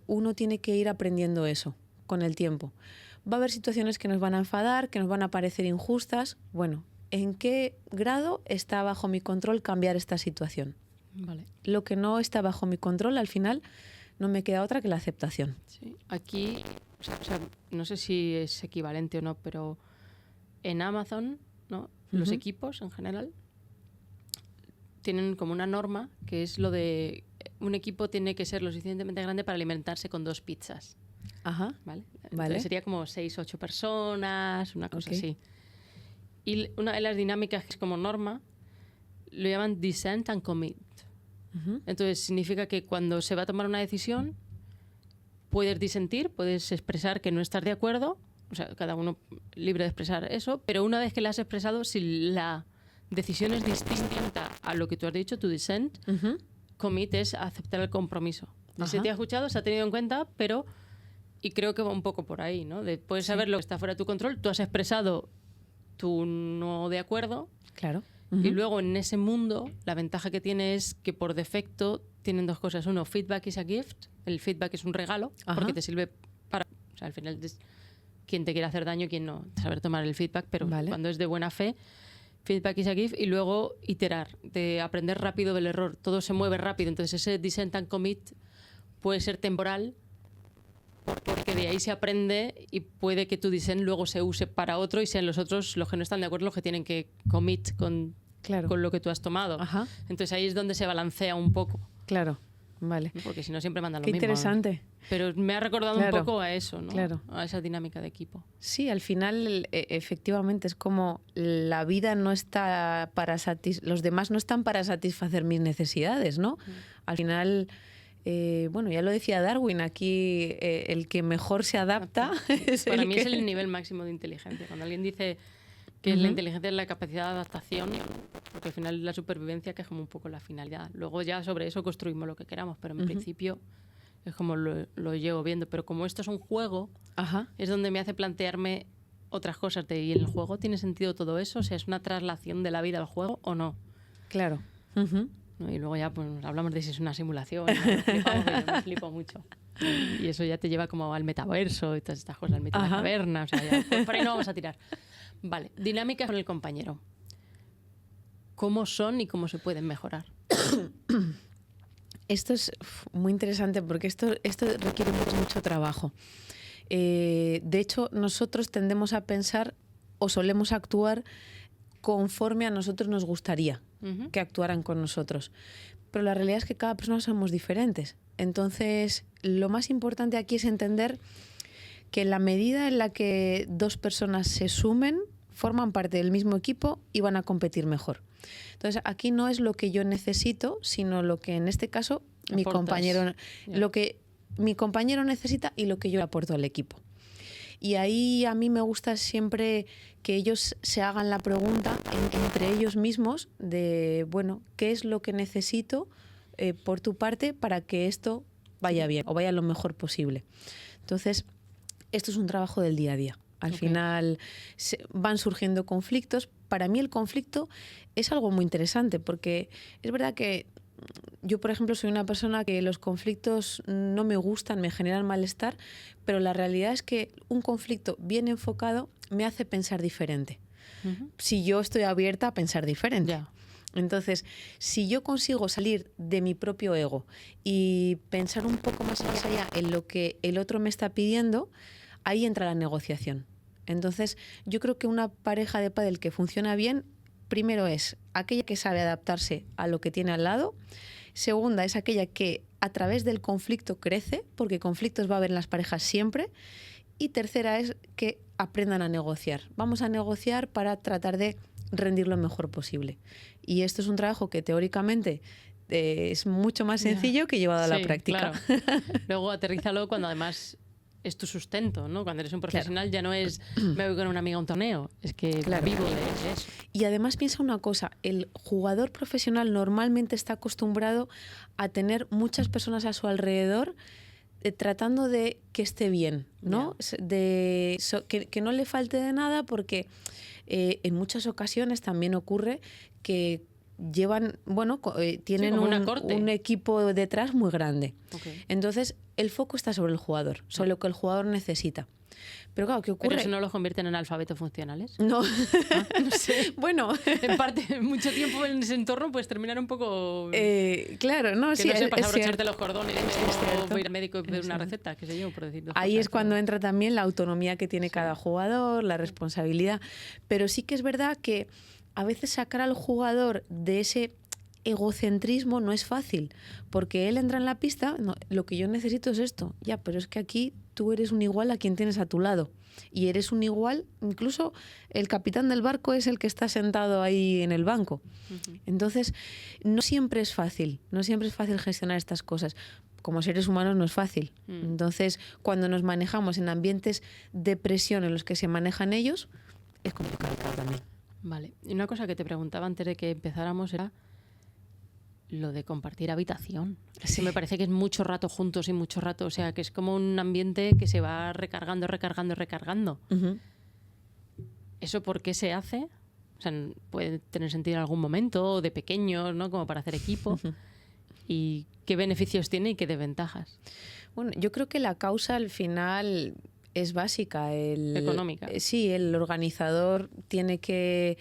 uno tiene que ir aprendiendo eso con el tiempo. Va a haber situaciones que nos van a enfadar, que nos van a parecer injustas. Bueno, ¿en qué grado está bajo mi control cambiar esta situación? Vale. Lo que no está bajo mi control, al final, no me queda otra que la aceptación. Sí. Aquí, o sea, no sé si es equivalente o no, pero en Amazon, ¿no? Los Ujú. equipos en general tienen como una norma que es lo de un equipo tiene que ser lo suficientemente grande para alimentarse con 2 pizzas. Ajá. ¿Vale? Vale. Entonces sería como 6, 8 personas, una cosa Ok. así. Y una de las dinámicas que es como norma lo llaman dissent and commit. Ujú. Entonces significa que cuando se va a tomar una decisión puedes disentir, puedes expresar que no estás de acuerdo, o sea, cada uno libre de expresar eso, pero una vez que la has expresado, si la decisión es distinta a lo que tú has dicho, tu dissent, Ujú. commit es aceptar el compromiso. Se Ajá. te ha escuchado, se ha tenido en cuenta, pero... Y creo que va un poco por ahí, ¿no? De, puedes Sí. saber lo que está fuera de tu control, tú has expresado tu no de acuerdo, Claro. y Ujú. luego en ese mundo la ventaja que tiene es que por defecto tienen 2 cosas. Uno, feedback is a gift. El feedback es un regalo Ajá. porque te sirve para... O sea, al final es quien te quiere hacer daño, quien no. Saber tomar el feedback, pero Vale. cuando es de buena fe, feedback is a gift. Y luego iterar, de aprender rápido del error. Todo se mueve rápido. Entonces ese dissent and commit puede ser temporal porque de ahí se aprende y puede que tu dissent luego se use para otro y sean los otros los que no están de acuerdo los que tienen que commit con Claro. lo que tú has tomado. Ajá. Entonces ahí es donde se balancea un poco, Claro. Vale. ¿no? Porque si no siempre mandan lo Qué mismo. interesante. Pero me ha recordado Claro. un poco a eso, ¿no? Claro. A esa dinámica de equipo. Sí, al final, efectivamente, es como la vida no está para los demás no están para satisfacer mis necesidades, ¿no? Al final, bueno, ya lo decía Darwin, aquí el que mejor se adapta es Para el mí que... es el nivel máximo de inteligencia. Cuando alguien dice que la inteligencia es la capacidad de adaptación, porque al final la supervivencia que es como un poco la finalidad. Luego ya sobre eso construimos lo que queramos, pero en principio es como lo llevo viendo. Pero como esto es un juego, Ajá. es donde me hace plantearme otras cosas de, ¿y en el juego tiene sentido todo eso? O sea, ¿es una traslación de la vida al juego o no? Claro. Ujú. ¿No? Y luego ya pues hablamos de si es una simulación, ¿no? Me flipo mucho. Y eso ya te lleva como al metaverso y todas estas cosas, al mito de la Ajá. caverna, o sea, ya, pues por ahí no vamos a tirar. Vale, dinámicas con el compañero. ¿Cómo son y cómo se pueden mejorar? Esto es muy interesante porque esto requiere mucho trabajo. De hecho, nosotros tendemos a pensar o solemos actuar conforme a nosotros nos gustaría Ujú. que actuaran con nosotros. Pero la realidad es que cada persona somos diferentes. Entonces, lo más importante aquí es entender que en la medida en la que 2 personas se sumen, forman parte del mismo equipo y van a competir mejor. Entonces, aquí no es lo que yo necesito, sino lo que en este caso mi Aportas. compañero, Ya. lo que mi compañero necesita y lo que yo aporto al equipo. Y ahí a mí me gusta siempre que ellos se hagan la pregunta entre ellos mismos de, bueno, ¿qué es lo que necesito por tu parte para que esto vaya bien o vaya lo mejor posible? Entonces, esto es un trabajo del día a día. Al Ok. final van surgiendo conflictos. Para mí el conflicto es algo muy interesante porque es verdad que yo, por ejemplo, soy una persona que los conflictos no me gustan, me generan malestar, pero la realidad es que un conflicto bien enfocado me hace pensar diferente. Ujú. Si yo estoy abierta a pensar diferente. Ya. Entonces, si yo consigo salir de mi propio ego y pensar un poco más allá en lo que el otro me está pidiendo, ahí entra la negociación. Entonces, yo creo que una pareja de pádel que funciona bien, primero es aquella que sabe adaptarse a lo que tiene al lado. Segunda es aquella que a través del conflicto crece, porque conflictos va a haber en las parejas siempre. Y tercera es que aprendan a negociar. Vamos a negociar para tratar de rendir lo mejor posible. Y esto es un trabajo que teóricamente es mucho más sencillo que llevado a la Sí, práctica. claro. Luego aterrízalo cuando además es tu sustento, ¿no? Cuando eres un profesional ya no es me voy con una amiga a un torneo, es que Claro. vivo de eso. Y además piensa una cosa, el jugador profesional normalmente está acostumbrado a tener muchas personas a su alrededor tratando de que esté bien, ¿no? Que no le falte de nada porque en muchas ocasiones también ocurre que llevan, bueno, tienen como una corte. un equipo detrás muy grande. Okay. Entonces, el foco está sobre el jugador, sobre lo que el jugador necesita. Pero claro, ¿qué ocurre? ¿Pero eso no los convierten en alfabetos funcionales? No, No sé. bueno, En parte, mucho tiempo en ese entorno puedes terminar un poco... claro, no, que sí, no sepas es abrocharte cierto. los cordones cierto. o ir al médico y pedir una receta, qué sé yo, por decir dos Ahí cosas, es cuando pero- entra también la autonomía que tiene cada jugador, la responsabilidad. Pero sí que es verdad que a veces sacar al jugador de ese egocentrismo no es fácil, porque él entra en la pista, no, lo que yo necesito es esto, ya, pero es que aquí tú eres un igual a quien tienes a tu lado. Y eres un igual, incluso el capitán del barco es el que está sentado ahí en el banco. Entonces, no siempre es fácil, no siempre es fácil gestionar estas cosas. Como seres humanos no es fácil. Entonces, cuando nos manejamos en ambientes de presión en los que se manejan ellos, es complicado también. Vale. Y una cosa que te preguntaba antes de que empezáramos era lo de compartir habitación. Es que me parece que es mucho rato juntos y mucho rato, o sea, que es como un ambiente que se va recargando, recargando, recargando. ¿Eso por qué se hace? O sea, puede tener sentido en algún momento, de pequeños, ¿no? Como para hacer equipo. ¿Y qué beneficios tiene y qué desventajas? Bueno, yo creo que la causa al final es básica. Económica. Sí, el organizador tiene que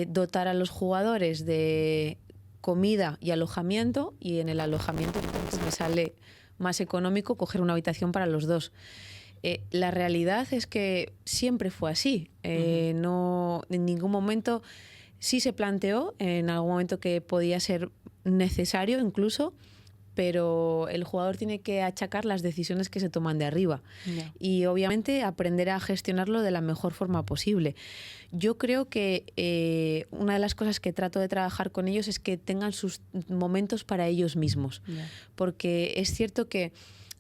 dotar a los jugadores de comida y alojamiento, y en el alojamiento pues, me sale más económico coger una habitación para los dos. La realidad es que siempre fue así. No, en ningún momento sí se planteó, en algún momento que podía ser necesario incluso, pero el jugador tiene que achacar las decisiones que se toman de arriba. Ya. Y obviamente aprender a gestionarlo de la mejor forma posible. Yo creo que una de las cosas que trato de trabajar con ellos es que tengan sus momentos para ellos mismos. Ya. Porque es cierto que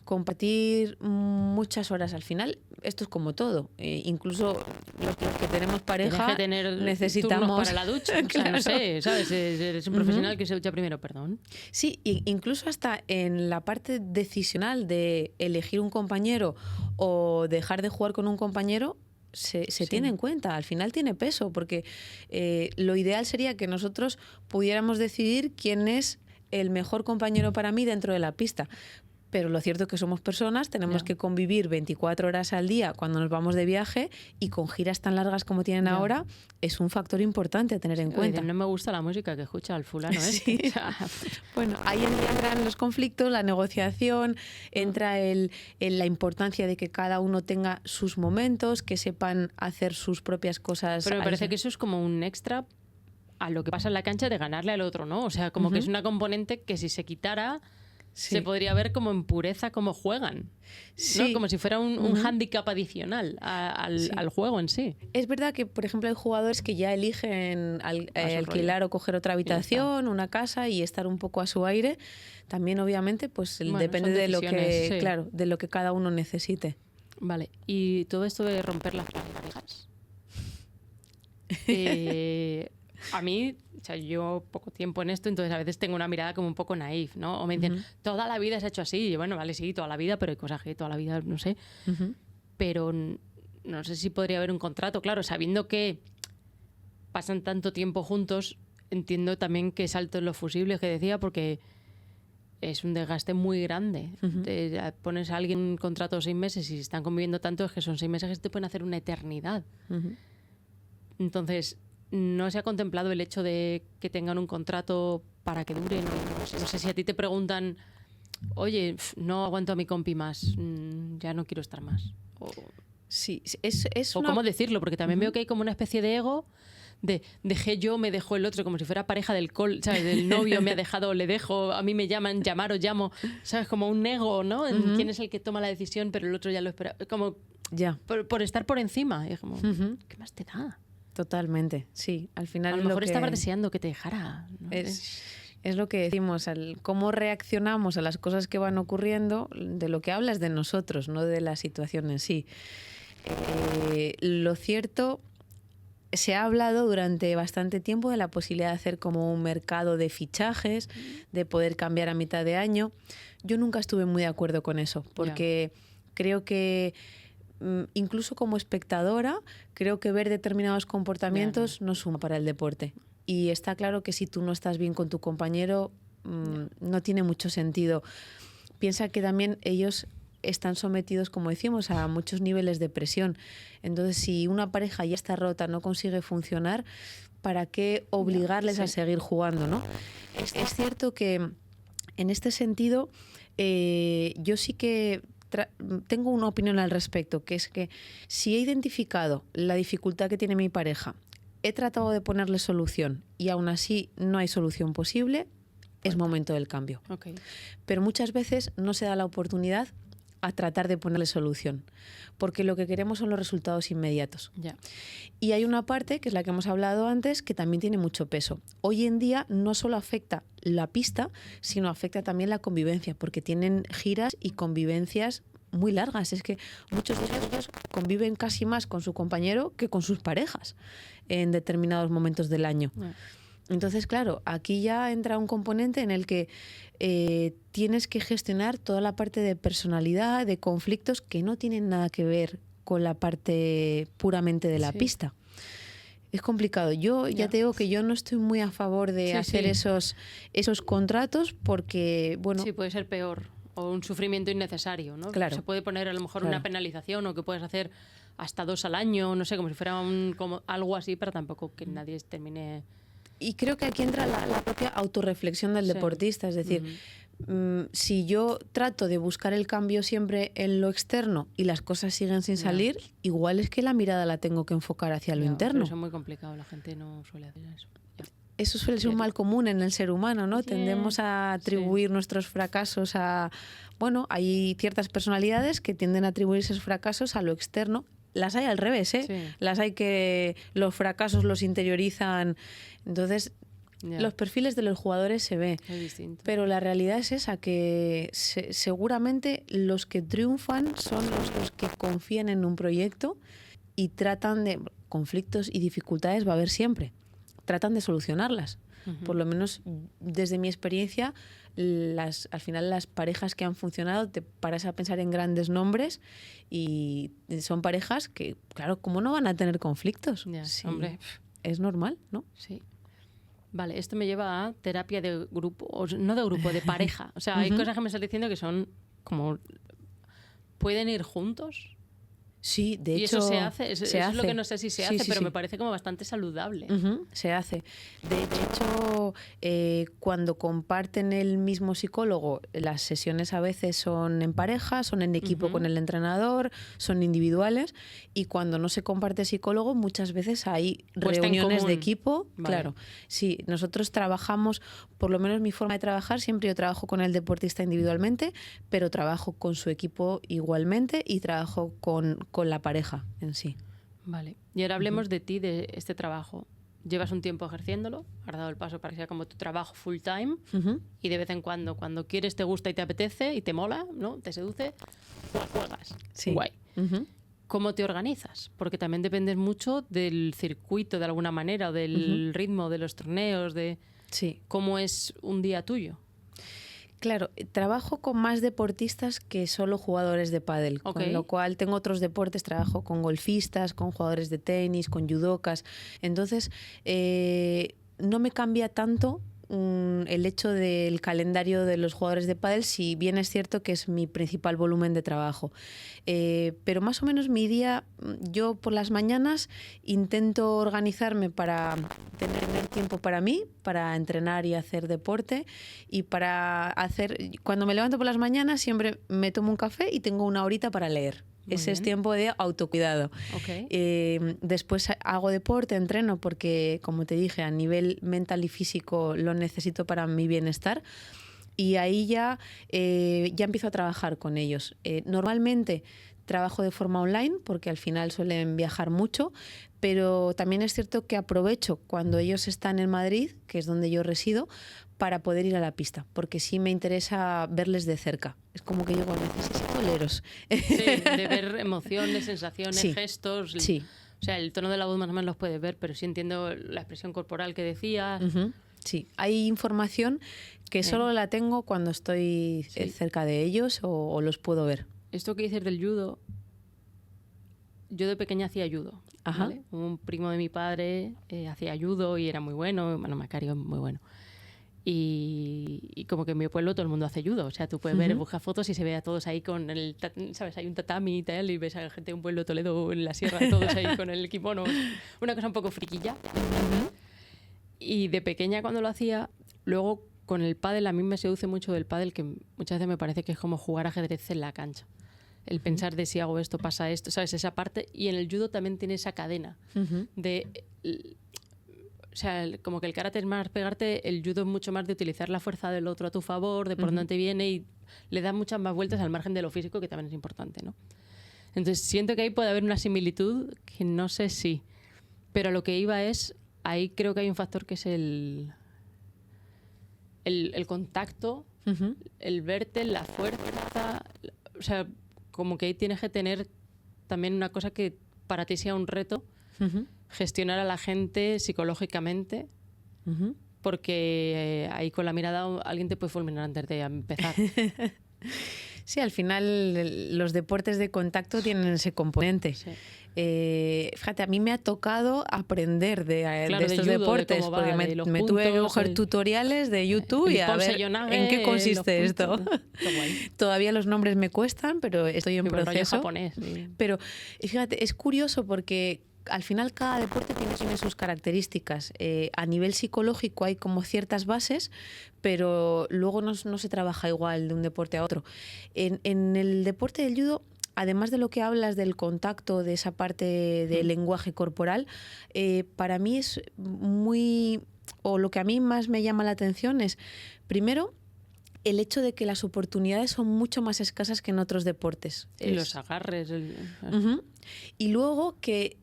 compartir muchas horas al final, esto es como todo. Incluso los que tenemos pareja Tienes que tener necesitamos turnos para la ducha. O sea, Claro. no sé, ¿sabes? Eres un profesional que se ducha primero, perdón. Sí, incluso hasta en la parte decisional de elegir un compañero o dejar de jugar con un compañero, se tiene en cuenta, al final tiene peso, porque lo ideal sería que nosotros pudiéramos decidir quién es el mejor compañero para mí dentro de la pista. Pero lo cierto es que somos personas, tenemos que convivir 24 horas al día cuando nos vamos de viaje, y con giras tan largas como tienen ahora, es un factor importante a tener en cuenta. Oye, no me gusta la música que escucha el fulano Sí. este. O sea, Bueno, ahí entran los conflictos, la negociación, entra la importancia de que cada uno tenga sus momentos, que sepan hacer sus propias cosas. pero me parece que eso es como un extra a lo que pasa en la cancha de ganarle al otro, ¿no? O sea, como que es una componente que si se quitara... Sí. se podría ver como en pureza cómo juegan, Sí. ¿no? Como si fuera un hándicap adicional al juego en sí. Es verdad que, por ejemplo, hay jugadores que ya eligen alquilar o coger otra habitación, una casa, y estar un poco a su aire. También, obviamente, pues Bueno, depende son de lo que, decisiones, sí. claro, de lo que cada uno necesite. Vale, y todo esto de romper las parejas. A mí, o sea, yo poco tiempo en esto, entonces a veces tengo una mirada como un poco naif, ¿no? O me dicen, toda la vida se ha hecho así. Y bueno, vale, sí, toda la vida, pero hay cosas que toda la vida, no sé. Pero no sé si podría haber un contrato. Claro, sabiendo que pasan tanto tiempo juntos, entiendo también que es alto en los fusibles que decía, porque es un desgaste muy grande. Pones a alguien un contrato de 6 meses y si están conviviendo tanto, es que son 6 meses que te pueden hacer una eternidad. Entonces, no se ha contemplado el hecho de que tengan un contrato para que dure. No sé si a ti te preguntan, oye, no aguanto a mi compi más, ya no quiero estar más. Sí, es O una... cómo decirlo, porque también veo que hay como una especie de ego de dejé yo, me dejó el otro, como si fuera pareja del ¿sabes? Del novio me ha dejado, le dejo, a mí me llaman, llamar o llamo, ¿sabes? Como un ego, ¿no? En quién es el que toma la decisión, pero el otro ya lo espera. Como Ya. por estar por encima. Y es como, ¿qué más te da? Totalmente, sí. Al final A lo es mejor que estabas deseando que te dejara. ¿No? es lo que decimos, cómo reaccionamos a las cosas que van ocurriendo, de lo que hablas de nosotros, no de la situación en sí. Lo cierto, se ha hablado durante bastante tiempo de la posibilidad de hacer como un mercado de fichajes, de poder cambiar a mitad de año. Yo nunca estuve muy de acuerdo con eso, porque creo que incluso como espectadora, creo que ver determinados comportamientos no suma para el deporte. y está claro que si tú no estás bien con tu compañero, no tiene mucho sentido. Piensa que también ellos están sometidos, como decimos, a muchos niveles de presión. Entonces, si una pareja ya está rota, no consigue funcionar, ¿para qué obligarles a seguir jugando, ¿no? Es cierto que en este sentido, yo sí que tengo una opinión al respecto, que es que si he identificado la dificultad que tiene mi pareja, he tratado de ponerle solución y aún así no hay solución posible, es momento del cambio. Okay. Pero muchas veces no se da la oportunidad a tratar de ponerle solución, porque lo que queremos son los resultados inmediatos. Yeah. Y hay una parte, que es la que hemos hablado antes, que también tiene mucho peso. Hoy en día no solo afecta la pista, sino afecta también la convivencia, porque tienen giras y convivencias muy largas. Es que muchos de ellos conviven casi más con su compañero que con sus parejas en determinados momentos del año. Yeah. Entonces, claro, aquí ya entra un componente en el que tienes que gestionar toda la parte de personalidad, de conflictos que no tienen nada que ver con la parte puramente de la pista. Es complicado. Yo ya te digo que yo no estoy muy a favor de hacer esos contratos porque, bueno... Sí, puede ser peor o un sufrimiento innecesario, ¿no? Claro. Se puede poner a lo mejor una penalización o que puedes hacer hasta 2 al año, no sé, como si fuera como algo así, pero tampoco que nadie termine... Y creo que aquí entra la propia autorreflexión del deportista, es decir, si yo trato de buscar el cambio siempre en lo externo y las cosas siguen sin salir, igual es que la mirada la tengo que enfocar hacia lo interno. Pero eso es muy complicado, la gente no suele hacer eso. Eso suele ser un mal común en el ser humano, ¿no? Tendemos a atribuir nuestros fracasos a... Bueno, hay ciertas personalidades que tienden a atribuir esos fracasos a lo externo. Las hay al revés, ¿eh? Sí. Las hay que los fracasos los interiorizan. Entonces, los perfiles de los jugadores se ve. Es distinto. Pero la realidad es esa, que seguramente los que triunfan son los que confían en un proyecto y tratan de... Conflictos y dificultades va a haber siempre. Tratan de solucionarlas. Por lo menos desde mi experiencia, al final las parejas que han funcionado, te paras a pensar en grandes nombres y son parejas que, claro, ¿cómo no van a tener conflictos? Sí, hombre. Es normal, ¿no? Sí. Vale, esto me lleva a terapia de grupo, o no de grupo, de pareja. O sea, hay cosas que me estás diciendo que son como... ¿Pueden ir juntos? Sí, de y hecho... ¿Y eso se hace? Eso hace. Es lo que no sé si se hace, pero me parece como bastante saludable. Se hace. De hecho, cuando comparten el mismo psicólogo, las sesiones a veces son en pareja, son en equipo con el entrenador, son individuales, y cuando no se comparte psicólogo, muchas veces hay reuniones de equipo. Vale. Claro, sí, nosotros trabajamos, por lo menos mi forma de trabajar, siempre yo trabajo con el deportista individualmente, pero trabajo con su equipo igualmente y trabajo con la pareja en sí. Vale. Y ahora hablemos de ti, de este trabajo. Llevas un tiempo ejerciéndolo, has dado el paso para que sea como tu trabajo full time y de vez en cuando quieres, te gusta y te apetece y te mola, ¿no? Te seduce, juegas. Sí. Guay. ¿Cómo te organizas? Porque también dependes mucho del circuito de alguna manera, o del ritmo de los torneos, de cómo es un día tuyo. Claro, trabajo con más deportistas que solo jugadores de pádel, con lo cual tengo otros deportes, trabajo con golfistas, con jugadores de tenis, con judocas. Entonces, no me cambia tanto el hecho del calendario de los jugadores de pádel, si bien es cierto que es mi principal volumen de trabajo. Pero más o menos mi día, yo por las mañanas intento organizarme para tener tiempo para mí, para entrenar y hacer deporte, y para hacer... Cuando me levanto por las mañanas siempre me tomo un café y tengo una horita para leer. Ese es tiempo de autocuidado. Después hago deporte, entreno, porque, como te dije, a nivel mental y físico lo necesito para mi bienestar. Y ahí ya empiezo a trabajar con ellos. Normalmente trabajo de forma online, porque al final suelen viajar mucho, pero también es cierto que aprovecho cuando ellos están en Madrid, que es donde yo resido, para poder ir a la pista, porque sí me interesa verles de cerca. Es como que yo necesito leros. Sí, de ver emociones, sensaciones, gestos. Sí. O sea, el tono de la voz más o menos los puedes ver, pero sí entiendo la expresión corporal que decías. Sí, hay información que solo la tengo cuando estoy cerca de ellos o los puedo ver. Esto que dices del judo, yo de pequeña hacía judo. Ajá. ¿Vale? Un primo de mi padre hacía judo y era muy bueno, bueno, Macario muy bueno. Y como que en mi pueblo todo el mundo hace judo. O sea, tú puedes ver, buscar fotos y se ve a todos ahí con el, ¿sabes? Hay un tatami y tal, y ves a gente de un pueblo de Toledo en la sierra, todos ahí con el kimono. Una cosa un poco friquilla. Y de pequeña cuando lo hacía, luego con el pádel, a mí me seduce mucho del pádel, que muchas veces me parece que es como jugar ajedrez en la cancha. El pensar de si hago esto, pasa esto, ¿sabes? Esa parte. Y en el judo también tiene esa cadena de... O sea, como que el karate es más pegarte, el judo es mucho más de utilizar la fuerza del otro a tu favor, de por dónde te viene, y le da muchas más vueltas al margen de lo físico, que también es importante, ¿no? Entonces siento que ahí puede haber una similitud que no sé si... Pero lo que iba es... Ahí creo que hay un factor que es el contacto, el verte, la fuerza... O sea, como que ahí tienes que tener también una cosa que para ti sea un reto, gestionar a la gente psicológicamente, porque ahí con la mirada alguien te puede fulminar antes de empezar. Sí, al final los deportes de contacto tienen ese componente. Sí. Fíjate, a mí me ha tocado aprender de Claro, estos de judo, deportes, de cómo porque va, de los me tuve que puntos, coger tutoriales de YouTube y a ver en qué consiste esto. Todavía los nombres me cuestan, pero estoy en proceso. Japonés, sí. Pero fíjate, es curioso porque al final cada deporte tiene sus características. A nivel psicológico hay como ciertas bases, pero luego no se trabaja igual de un deporte a otro. En el deporte del judo, además de lo que hablas del contacto, de esa parte del lenguaje corporal, para mí es muy... o lo que a mí más me llama la atención es, primero, el hecho de que las oportunidades son mucho más escasas que en otros deportes. Y los agarres. Y luego que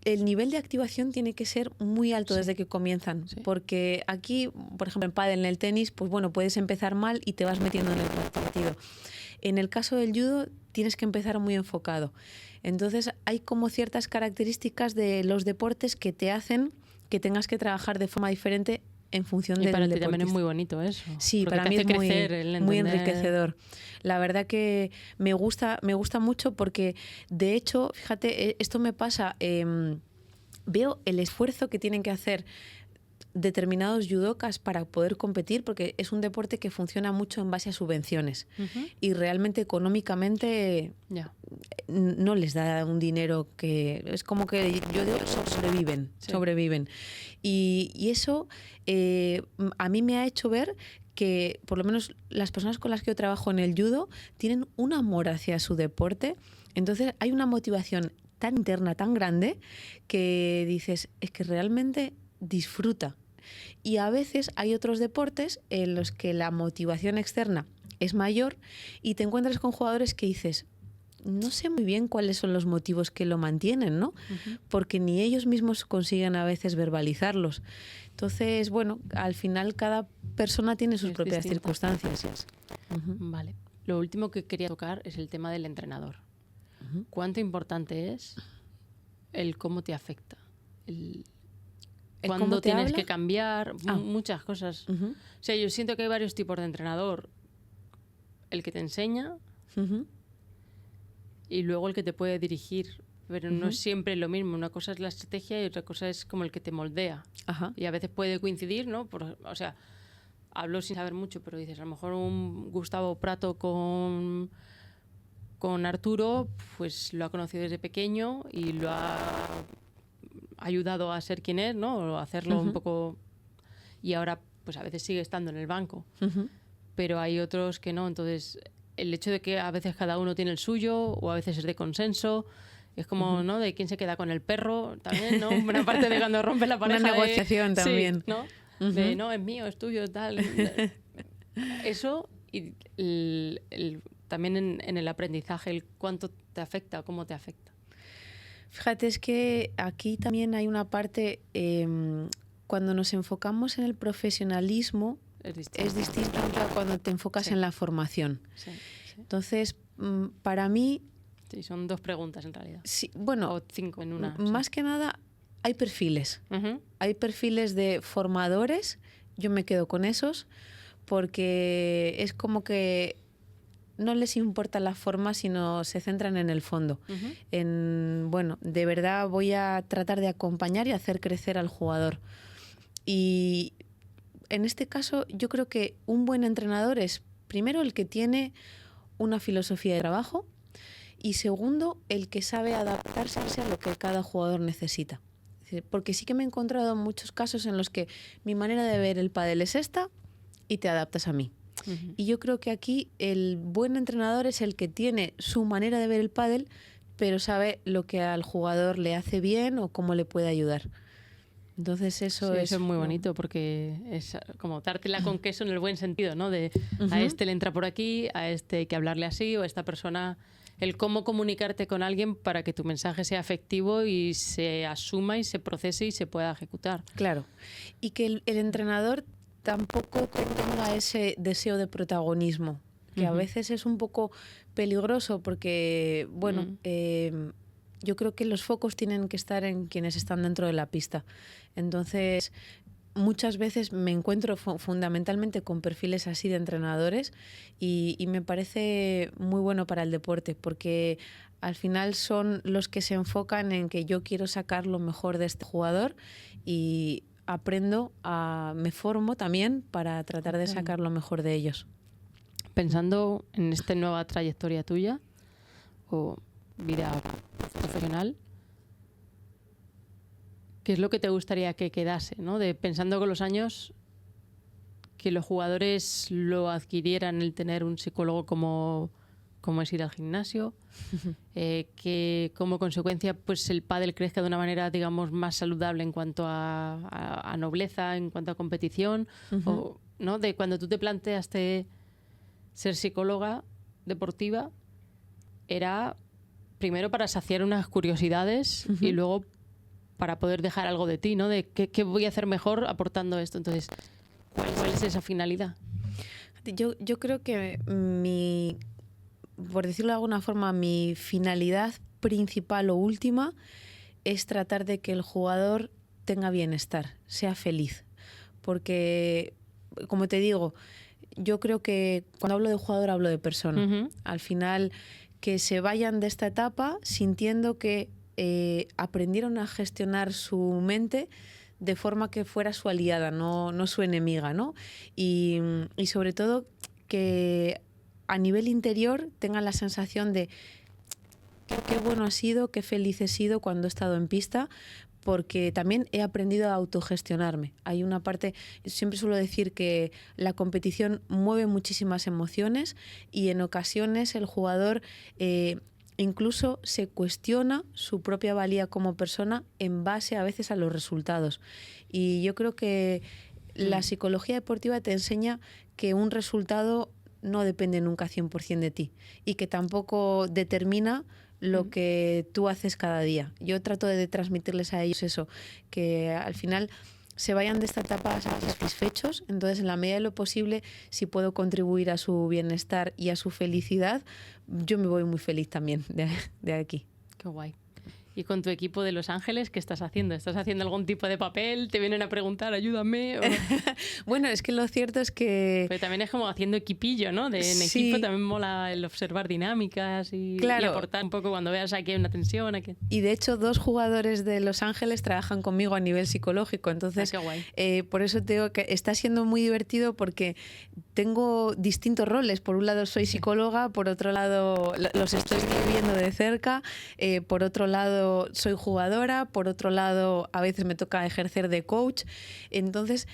el nivel de activación tiene que ser muy alto desde que comienzan. Sí. Porque aquí, por ejemplo, en pádel, en el tenis, pues bueno, puedes empezar mal y te vas metiendo en el partido. En el caso del judo tienes que empezar muy enfocado. Entonces hay como ciertas características de los deportes que te hacen que tengas que trabajar de forma diferente en función del deportista. Y para ti también es muy bonito eso. Sí, para mí es muy enriquecedor. La verdad que me gusta mucho porque, de hecho, fíjate, esto me pasa, veo el esfuerzo que tienen que hacer determinados judokas para poder competir, porque es un deporte que funciona mucho en base a subvenciones y realmente económicamente no les da un dinero que... Es como que yo digo, sobreviven. Y eso a mí me ha hecho ver que por lo menos las personas con las que yo trabajo en el judo tienen un amor hacia su deporte. Entonces hay una motivación tan interna, tan grande, que dices, es que realmente disfruta. Y a veces hay otros deportes en los que la motivación externa es mayor y te encuentras con jugadores que dices, no sé muy bien cuáles son los motivos que lo mantienen, ¿no? Porque ni ellos mismos consiguen a veces verbalizarlos. Entonces, bueno, al final cada persona tiene sus propias circunstancias. Vale. Lo último que quería tocar es el tema del entrenador. ¿Cuánto importante es el cómo te afecta? Cuándo tienes que cambiar, muchas cosas. O sea, yo siento que hay varios tipos de entrenador. El que te enseña y luego el que te puede dirigir. Pero no es siempre lo mismo. Una cosa es la estrategia y otra cosa es como el que te moldea. Y a veces puede coincidir, ¿no? O sea, hablo sin saber mucho, pero dices, a lo mejor un Gustavo Prato con Arturo, pues lo ha conocido desde pequeño y lo ha ayudado a ser quien es, ¿no? O hacerlo un poco... Y ahora, pues a veces sigue estando en el banco. Pero hay otros que no. Entonces, el hecho de que a veces cada uno tiene el suyo o a veces es de consenso, es como, ¿no? De quién se queda con el perro también, ¿no? Una parte de cuando rompe la pareja. Una negociación también. Sí, ¿no? De, no, es mío, es tuyo, tal. Eso y también en el aprendizaje, el cuánto te afecta o cómo te afecta. Fíjate, es que aquí también hay una parte, cuando nos enfocamos en el profesionalismo, es distinto a cuando te enfocas en la formación. Sí. Entonces, para mí... Sí, son dos preguntas en realidad. Sí, bueno, o 5 en una. Más que nada, hay perfiles. Hay perfiles de formadores, yo me quedo con esos, porque es como que no les importa la forma, sino se centran en el fondo. En, bueno, de verdad voy a tratar de acompañar y hacer crecer al jugador. Y en este caso yo creo que un buen entrenador es, primero, el que tiene una filosofía de trabajo y, segundo, el que sabe adaptarse a lo que cada jugador necesita. Porque sí que me he encontrado muchos casos en los que mi manera de ver el pádel es esta y te adaptas a mí. Y yo creo que aquí el buen entrenador es el que tiene su manera de ver el pádel, pero sabe lo que al jugador le hace bien o cómo le puede ayudar. Entonces eso es muy bonito, porque es como dártela con queso en el buen sentido, ¿no? De a este le entra por aquí, a este hay que hablarle así, o a esta persona, el cómo comunicarte con alguien para que tu mensaje sea efectivo y se asuma y se procese y se pueda ejecutar. Claro. Y que el entrenador tampoco tenga ese deseo de protagonismo, que a veces es un poco peligroso porque, bueno, yo creo que los focos tienen que estar en quienes están dentro de la pista. Entonces, muchas veces me encuentro fundamentalmente con perfiles así de entrenadores y me parece muy bueno para el deporte, porque al final son los que se enfocan en que yo quiero sacar lo mejor de este jugador y me formo también para tratar de sacar lo mejor de ellos. Pensando en esta nueva trayectoria tuya o vida profesional, ¿qué es lo que te gustaría que quedase, ¿no? Pensando con los años, que los jugadores lo adquirieran el tener un psicólogo como es ir al gimnasio, que como consecuencia pues el pádel crezca de una manera, digamos, más saludable en cuanto a nobleza, en cuanto a competición, o, ¿no? De cuando tú te planteaste ser psicóloga deportiva, era primero para saciar unas curiosidades y luego para poder dejar algo de ti, ¿no? De qué voy a hacer mejor aportando esto. Entonces, ¿cuál es esa finalidad? Yo creo que por decirlo de alguna forma, mi finalidad principal o última es tratar de que el jugador tenga bienestar, sea feliz. Porque, como te digo, yo creo que cuando hablo de jugador hablo de persona. Al final, que se vayan de esta etapa sintiendo que aprendieron a gestionar su mente de forma que fuera su aliada, no su enemiga, ¿no? Y sobre todo que a nivel interior tengan la sensación de qué bueno ha sido, qué feliz he sido cuando he estado en pista, porque también he aprendido a autogestionarme. Hay una parte, siempre suelo decir que la competición mueve muchísimas emociones y en ocasiones el jugador incluso se cuestiona su propia valía como persona en base a veces a los resultados. Y yo creo que la psicología deportiva te enseña que un resultado no depende nunca 100% de ti y que tampoco determina lo que tú haces cada día. Yo trato de transmitirles a ellos eso, que al final se vayan de esta etapa satisfechos. Entonces, en la medida de lo posible, si puedo contribuir a su bienestar y a su felicidad, yo me voy muy feliz también de aquí. Qué guay. ¿Y con tu equipo de Los Ángeles qué estás haciendo? ¿Estás haciendo algún tipo de papel? ¿Te vienen a preguntar, ayúdame? Bueno, es que lo cierto es que... Pero también es como haciendo equipillo, ¿no? En equipo también mola el observar dinámicas y aportar un poco cuando veas aquí hay una tensión. Aquí... Y de hecho, 2 jugadores de Los Ángeles trabajan conmigo a nivel psicológico. Entonces, qué guay. Por eso te digo que está siendo muy divertido porque tengo distintos roles. Por un lado soy psicóloga, por otro lado los estoy viviendo de cerca, por otro lado soy jugadora, por otro lado a veces me toca ejercer de coach. Entonces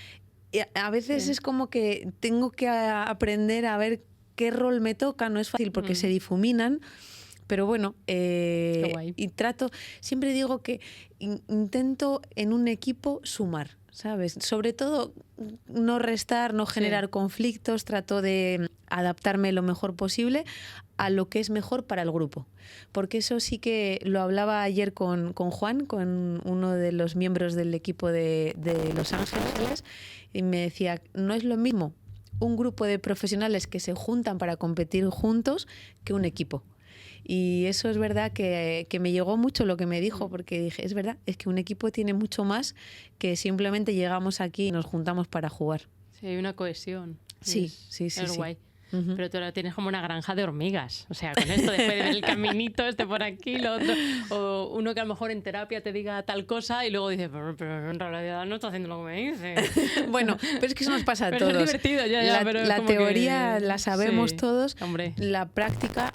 a veces es como que tengo que aprender a ver qué rol me toca. No es fácil porque se difuminan, pero bueno, y siempre digo que intento en un equipo sumar, ¿sabes? Sobre todo no restar, no generar conflictos, trato de adaptarme lo mejor posible a lo que es mejor para el grupo. Porque eso sí que lo hablaba ayer con Juan, con uno de los miembros del equipo de Los Ángeles, y me decía, no es lo mismo un grupo de profesionales que se juntan para competir juntos que un equipo. Y eso es verdad que me llegó mucho lo que me dijo, porque dije, es verdad, es que un equipo tiene mucho más que simplemente llegamos aquí y nos juntamos para jugar. Sí, hay una cohesión. Sí. Es guay. pero tú ahora tienes como una granja de hormigas. O sea, con esto, después del caminito, por aquí, lo otro. O uno que a lo mejor en terapia te diga tal cosa y luego dices, pero en realidad no está haciendo lo que me dice. Bueno, pero es que eso nos pasa a Pero todos. es divertido, pero la como teoría que... la sabemos Sí, todos, hombre. la práctica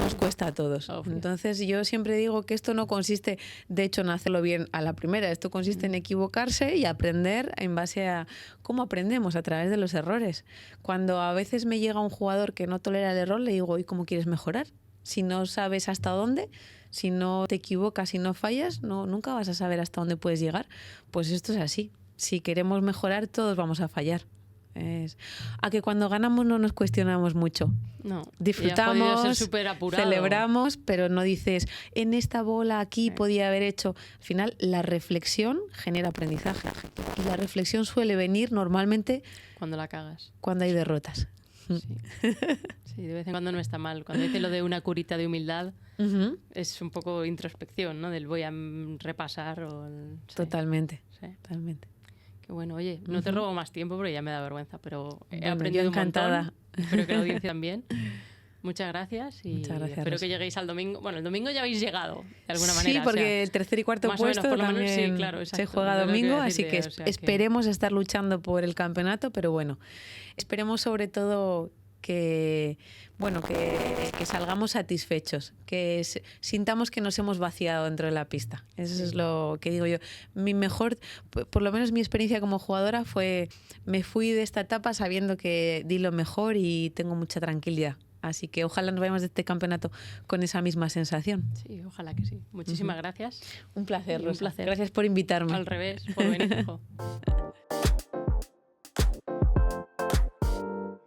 nos cuesta a todos. Obvio. Entonces yo siempre digo que esto no consiste, de hecho, en hacerlo bien a la primera, esto consiste en equivocarse y aprender en base a cómo aprendemos a través de los errores. Cuando a veces me llega un jugador que no tolera el error, le digo, ¿y cómo quieres mejorar? Si no sabes hasta dónde, si no te equivocas, si no fallas, nunca vas a saber hasta dónde puedes llegar. Pues esto es así. Si queremos mejorar, todos vamos a fallar. A que cuando ganamos no nos cuestionamos mucho. No, Disfrutamos, ser súper apurado. celebramos, pero no dices, en esta bola aquí podía haber hecho. Al final, la reflexión genera aprendizaje. Y la reflexión suele venir normalmente Cuando la cagas. cuando hay derrotas. Sí. Sí, de vez en cuando no está mal. Cuando dice lo de una curita de humildad, es un poco introspección, ¿no? Del voy a repasar o... Sí, Totalmente, sí. totalmente. Qué bueno, oye, no te robo más tiempo porque ya me da vergüenza, pero he Bueno, aprendido yo un montón. encantada. Espero que la audiencia también. Muchas gracias y Muchas gracias, espero Rosa. que lleguéis al domingo. Bueno, el domingo ya habéis llegado, de alguna manera. Sí, o porque sea, el tercer y cuarto más o menos, puesto por lo menos, también sí, claro, se exacto, juega es lo que domingo, iba a así decirte, que o sea que- esperemos estar luchando por el campeonato, pero bueno, esperemos sobre todo que salgamos satisfechos, que sintamos que nos hemos vaciado dentro de la pista. Eso es lo que digo yo. Mi mejor, por lo menos mi experiencia como jugadora fue, me fui de esta etapa sabiendo que di lo mejor y tengo mucha tranquilidad. Así que ojalá nos vayamos de este campeonato con esa misma sensación. Sí, ojalá que sí. Muchísimas gracias. Un placer, Un Rosa. placer. Gracias por invitarme. Al revés, por venir. Jo.